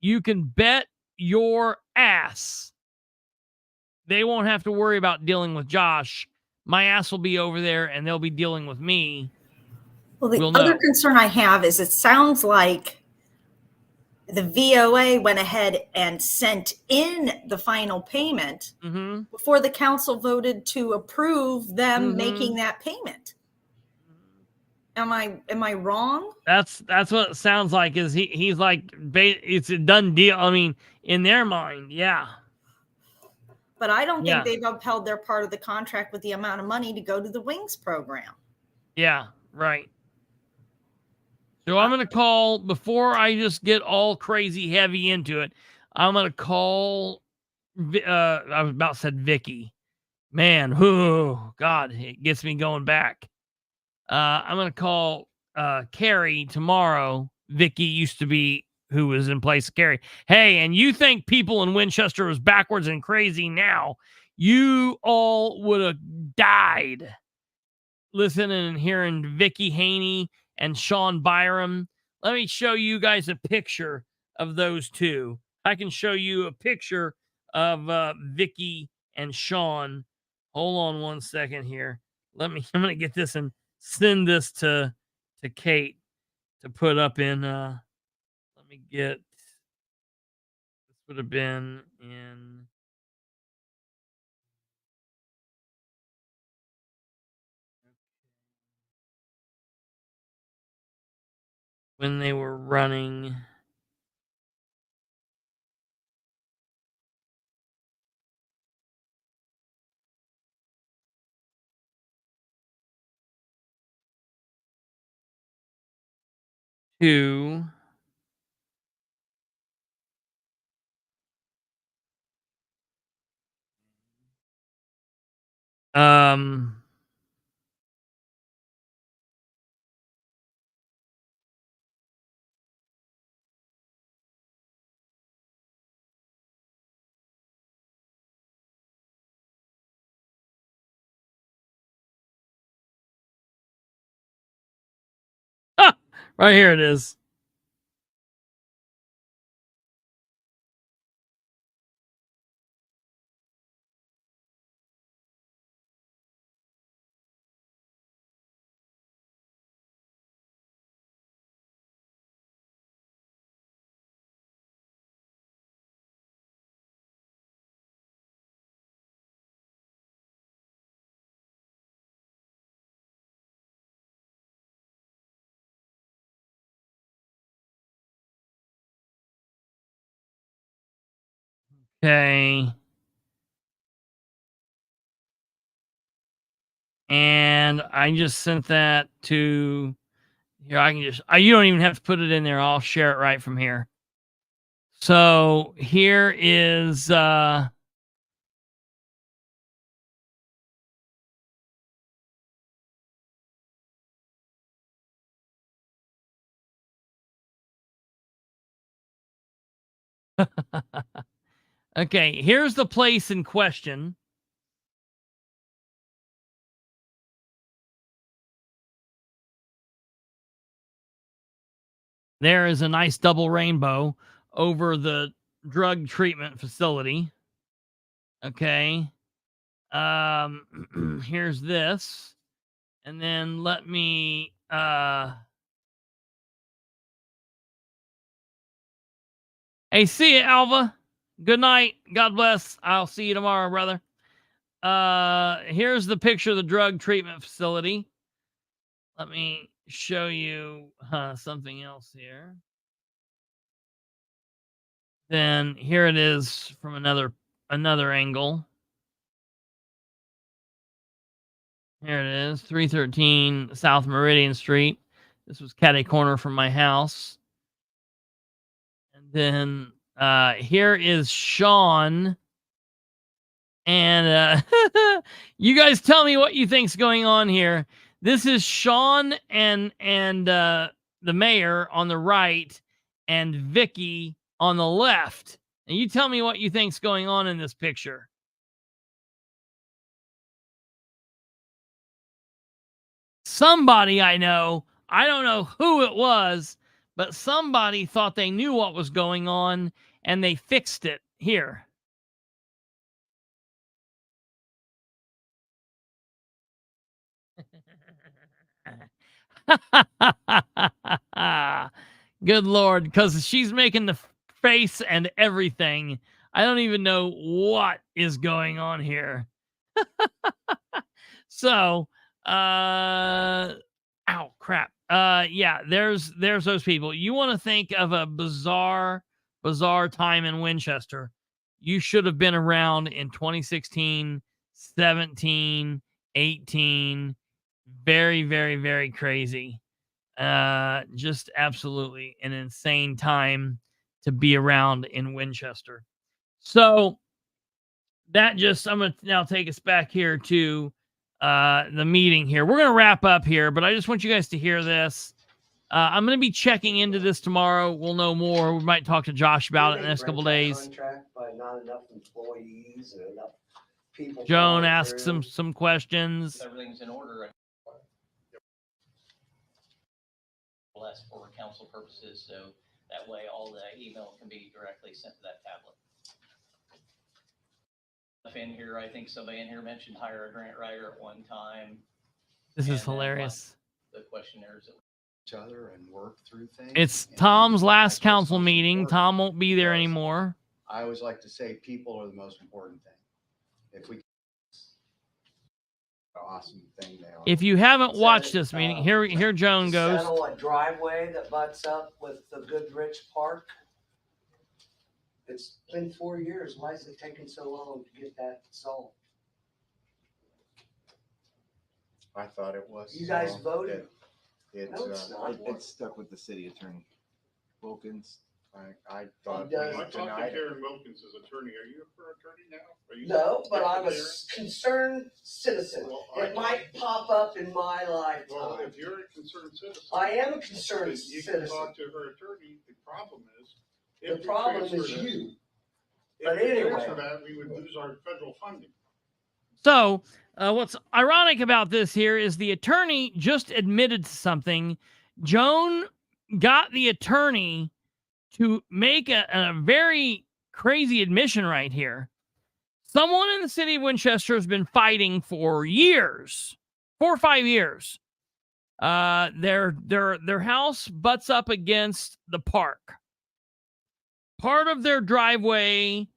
[SPEAKER 1] you can bet your ass they won't have to worry about dealing with Josh. My ass will be over there and they'll be dealing with me.
[SPEAKER 2] Well, the
[SPEAKER 1] We'll
[SPEAKER 2] other
[SPEAKER 1] know.
[SPEAKER 2] concern I have is it sounds like the VOA went ahead and sent in the final payment
[SPEAKER 1] Mm-hmm.
[SPEAKER 2] before the council voted to approve them
[SPEAKER 1] Mhm.
[SPEAKER 2] making that payment. Am I wrong?
[SPEAKER 1] That's what it sounds like. Is he's like, it's a done deal. I mean, in their mind, yeah.
[SPEAKER 2] But I don't
[SPEAKER 1] Yeah.
[SPEAKER 2] think they've upheld their part of the contract with the amount of money to go to the Wings program.
[SPEAKER 1] Yeah, right. So I'm going to call, before I just get all crazy heavy into it, I'm going to call, I was about to say Vicky. Man, whoo, God, it gets me going back. I'm going to call Carrie tomorrow. Vicky used to be who was in place of Carrie. Hey, and you think people in Winchester was backwards and crazy now, you all would have died listening and hearing Vicky Haney and Sean Byram. Let me show you guys a picture of those two. I can show you a picture of Vicky and Sean. Hold on one second here. I'm going to get this and send this to Kate to put up in, let me get, this would have been in, when they were running. To right here it is. Okay. And I just sent that to here. I can just, you don't even have to put it in there. I'll share it right from here. So here is, okay, here's the place in question. There is a nice double rainbow over the drug treatment facility. Okay. Here's this. And then let me hey, see you, Alva. Good night. God bless. I'll see you tomorrow, brother. Here's the picture of the drug treatment facility. Let me show you something else here. Then here it is from another angle. Here it is, 313 South Meridian Street. This was catty corner from my house. And then here is Sean. And you guys tell me what you think's going on here. This is Sean and the mayor on the right and Vicky on the left. And you tell me what you think's going on in this picture. Somebody I know, I don't know who it was, but somebody thought they knew what was going on and they fixed it here. Good Lord, because she's making the face and everything. I don't even know what is going on here. So, ow, crap. Yeah, there's those people. You want to think of a bizarre time in Winchester. You should have been around in 2016, 17, 18. Very, very, very crazy. Just absolutely an insane time to be around in Winchester. So that just, I'm going to now take us back here to the meeting here. We're going to wrap up here, but I just want you guys to hear this. I'm going to be checking into this tomorrow. We'll know more. We might talk to Josh about it in the next couple of days.
[SPEAKER 6] Contract by not enough employees and enough people.
[SPEAKER 1] Joan asks some questions.
[SPEAKER 7] Everything's in order. Less for council purposes, so that way all the email can be directly sent to that tablet. In here, I think somebody in here mentioned hire a grant writer at one time.
[SPEAKER 1] This is hilarious.
[SPEAKER 7] The questionnaires that
[SPEAKER 3] Each other and work through things.
[SPEAKER 1] It's
[SPEAKER 3] And
[SPEAKER 1] Tom's last
[SPEAKER 3] that's what's
[SPEAKER 1] council
[SPEAKER 3] most
[SPEAKER 1] meeting.
[SPEAKER 3] important.
[SPEAKER 1] Tom won't be there
[SPEAKER 3] Yes.
[SPEAKER 1] anymore.
[SPEAKER 3] I always like to say people are the most important thing. If we awesome thing they are.
[SPEAKER 1] If you haven't watched
[SPEAKER 6] So,
[SPEAKER 1] this meeting, here Joan goes.
[SPEAKER 6] Settle a driveway that butts up with the Goodrich Park. It's been 4 years. Why is it taking so long to get that solved?
[SPEAKER 3] I thought it was.
[SPEAKER 6] You guys voted.
[SPEAKER 3] It's
[SPEAKER 6] No, it's not.
[SPEAKER 8] It's stuck with the city attorney, Wilkins.
[SPEAKER 3] I thought
[SPEAKER 6] He does.
[SPEAKER 3] we
[SPEAKER 9] I talked to
[SPEAKER 3] denied it.
[SPEAKER 9] Karen Wilkins as attorney. Are you her attorney now? Are you
[SPEAKER 6] No, but I'm a
[SPEAKER 9] there?
[SPEAKER 6] concerned citizen.
[SPEAKER 9] Well,
[SPEAKER 6] It might pop up in my
[SPEAKER 9] Well,
[SPEAKER 6] lifetime.
[SPEAKER 9] if you're a concerned citizen.
[SPEAKER 6] I am a
[SPEAKER 9] then
[SPEAKER 6] concerned
[SPEAKER 9] you can
[SPEAKER 6] citizen.
[SPEAKER 9] talk to her attorney. The problem is.
[SPEAKER 6] The
[SPEAKER 9] if we
[SPEAKER 6] problem
[SPEAKER 9] transfer
[SPEAKER 6] is
[SPEAKER 9] this-
[SPEAKER 6] you.
[SPEAKER 9] If
[SPEAKER 6] But
[SPEAKER 9] we
[SPEAKER 6] anyway.
[SPEAKER 9] transfer that, we would lose our federal funding.
[SPEAKER 1] So, what's ironic about this here is the attorney just admitted to something. Joan got the attorney to make a very crazy admission right here. Someone in the city of Winchester has been fighting for years, 4 or 5 years. Their house butts up against the park. Part of their driveway,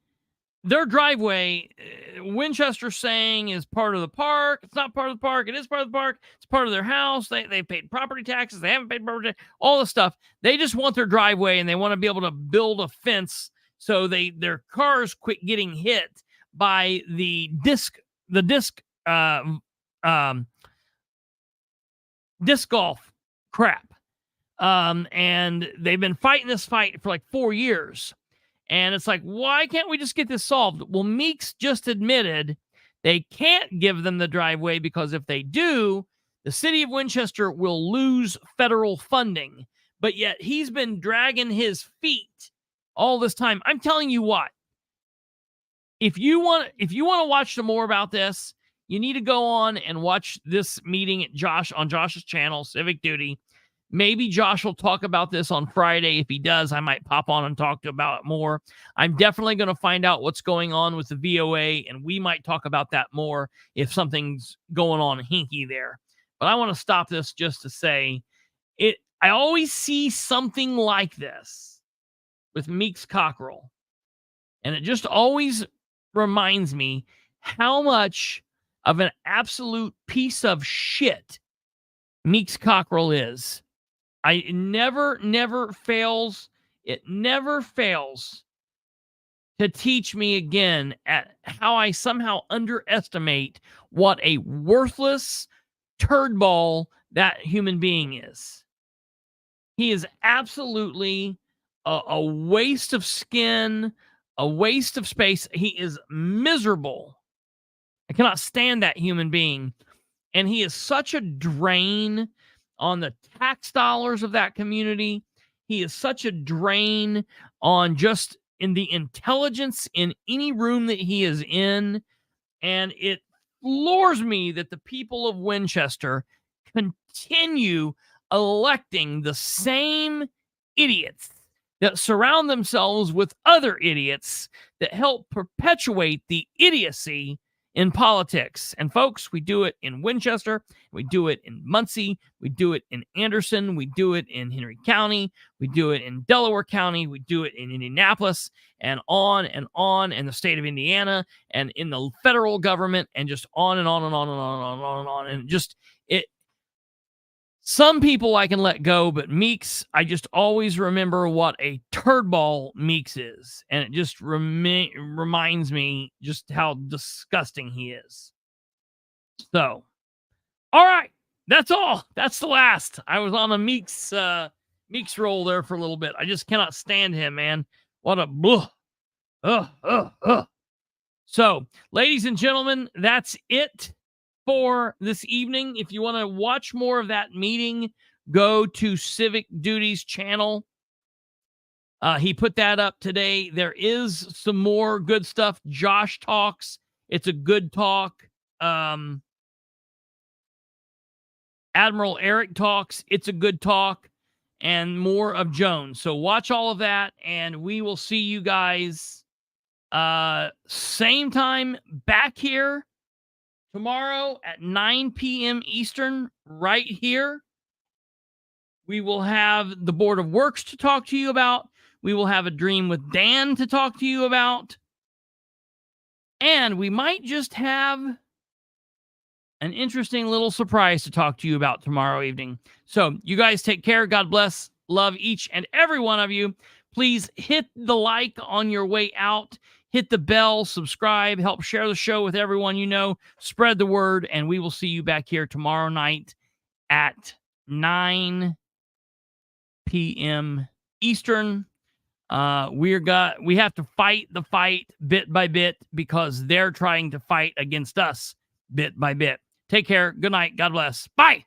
[SPEAKER 1] Winchester saying is part of the park. It's not part of the park. It is part of the park. It's part of their house. They paid property taxes. They haven't paid property taxes, all this stuff. They just want their driveway and they want to be able to build a fence so their cars quit getting hit by the disc golf crap. And they've been fighting this fight for like 4 years. And it's like, why can't we just get this solved? Well, Meeks just admitted they can't give them the driveway because if they do, the city of Winchester will lose federal funding. But yet he's been dragging his feet all this time. I'm telling you what, if you want to watch some more about this, you need to go on and watch this meeting at on Josh's channel, Civic Duty. Maybe Josh will talk about this on Friday. If he does, I might pop on and talk about it more. I'm definitely going to find out what's going on with the VOA, and we might talk about that more if something's going on hinky there. But I want to stop this just to say it. I always see something like this with Meeks Cockrell, and it just always reminds me how much of an absolute piece of shit Meeks Cockrell is. It never fails. It never fails to teach me again at how I somehow underestimate what a worthless turd ball that human being is. He is absolutely a waste of skin, a waste of space. He is miserable. I cannot stand that human being. And he is such a drain on the tax dollars of that community. He is such a drain on just in the intelligence in any room that he is in. And it floors me that the people of Winchester continue electing the same idiots that surround themselves with other idiots that help perpetuate the idiocy in politics. And folks, we do it in Winchester, we do it in Muncie, we do it in Anderson, we do it in Henry County, we do it in Delaware County, we do it in Indianapolis, and in the state of Indiana, and in the federal government, and just on and on and on and on and on and on and on. And just it. Some people I can let go, but Meeks, I just always remember what a turd ball Meeks is. And it just reminds me just how disgusting he is. So, all right. That's all. That's the last. I was on a Meeks roll there for a little bit. I just cannot stand him, man. What a blah. So, ladies and gentlemen, that's it for this evening. If you want to watch more of that meeting, go to Civic Duty's channel. He put that up today. There is some more good stuff. Josh talks. It's a good talk. Admiral Eric talks. It's a good talk. And more of Jones. So watch all of that, and we will see you guys same time back here tomorrow at 9 p.m. Eastern, right here. We will have the Board of Works to talk to you about. We will have a Dream with Dan to talk to you about. And we might just have an interesting little surprise to talk to you about tomorrow evening. So you guys take care. God bless. Love each and every one of you. Please hit the like on your way out. Hit the bell, subscribe, help share the show with everyone you know. Spread the word, and we will see you back here tomorrow night at 9 p.m. Eastern. We have to fight the fight bit by bit because they're trying to fight against us bit by bit. Take care. Good night. God bless. Bye.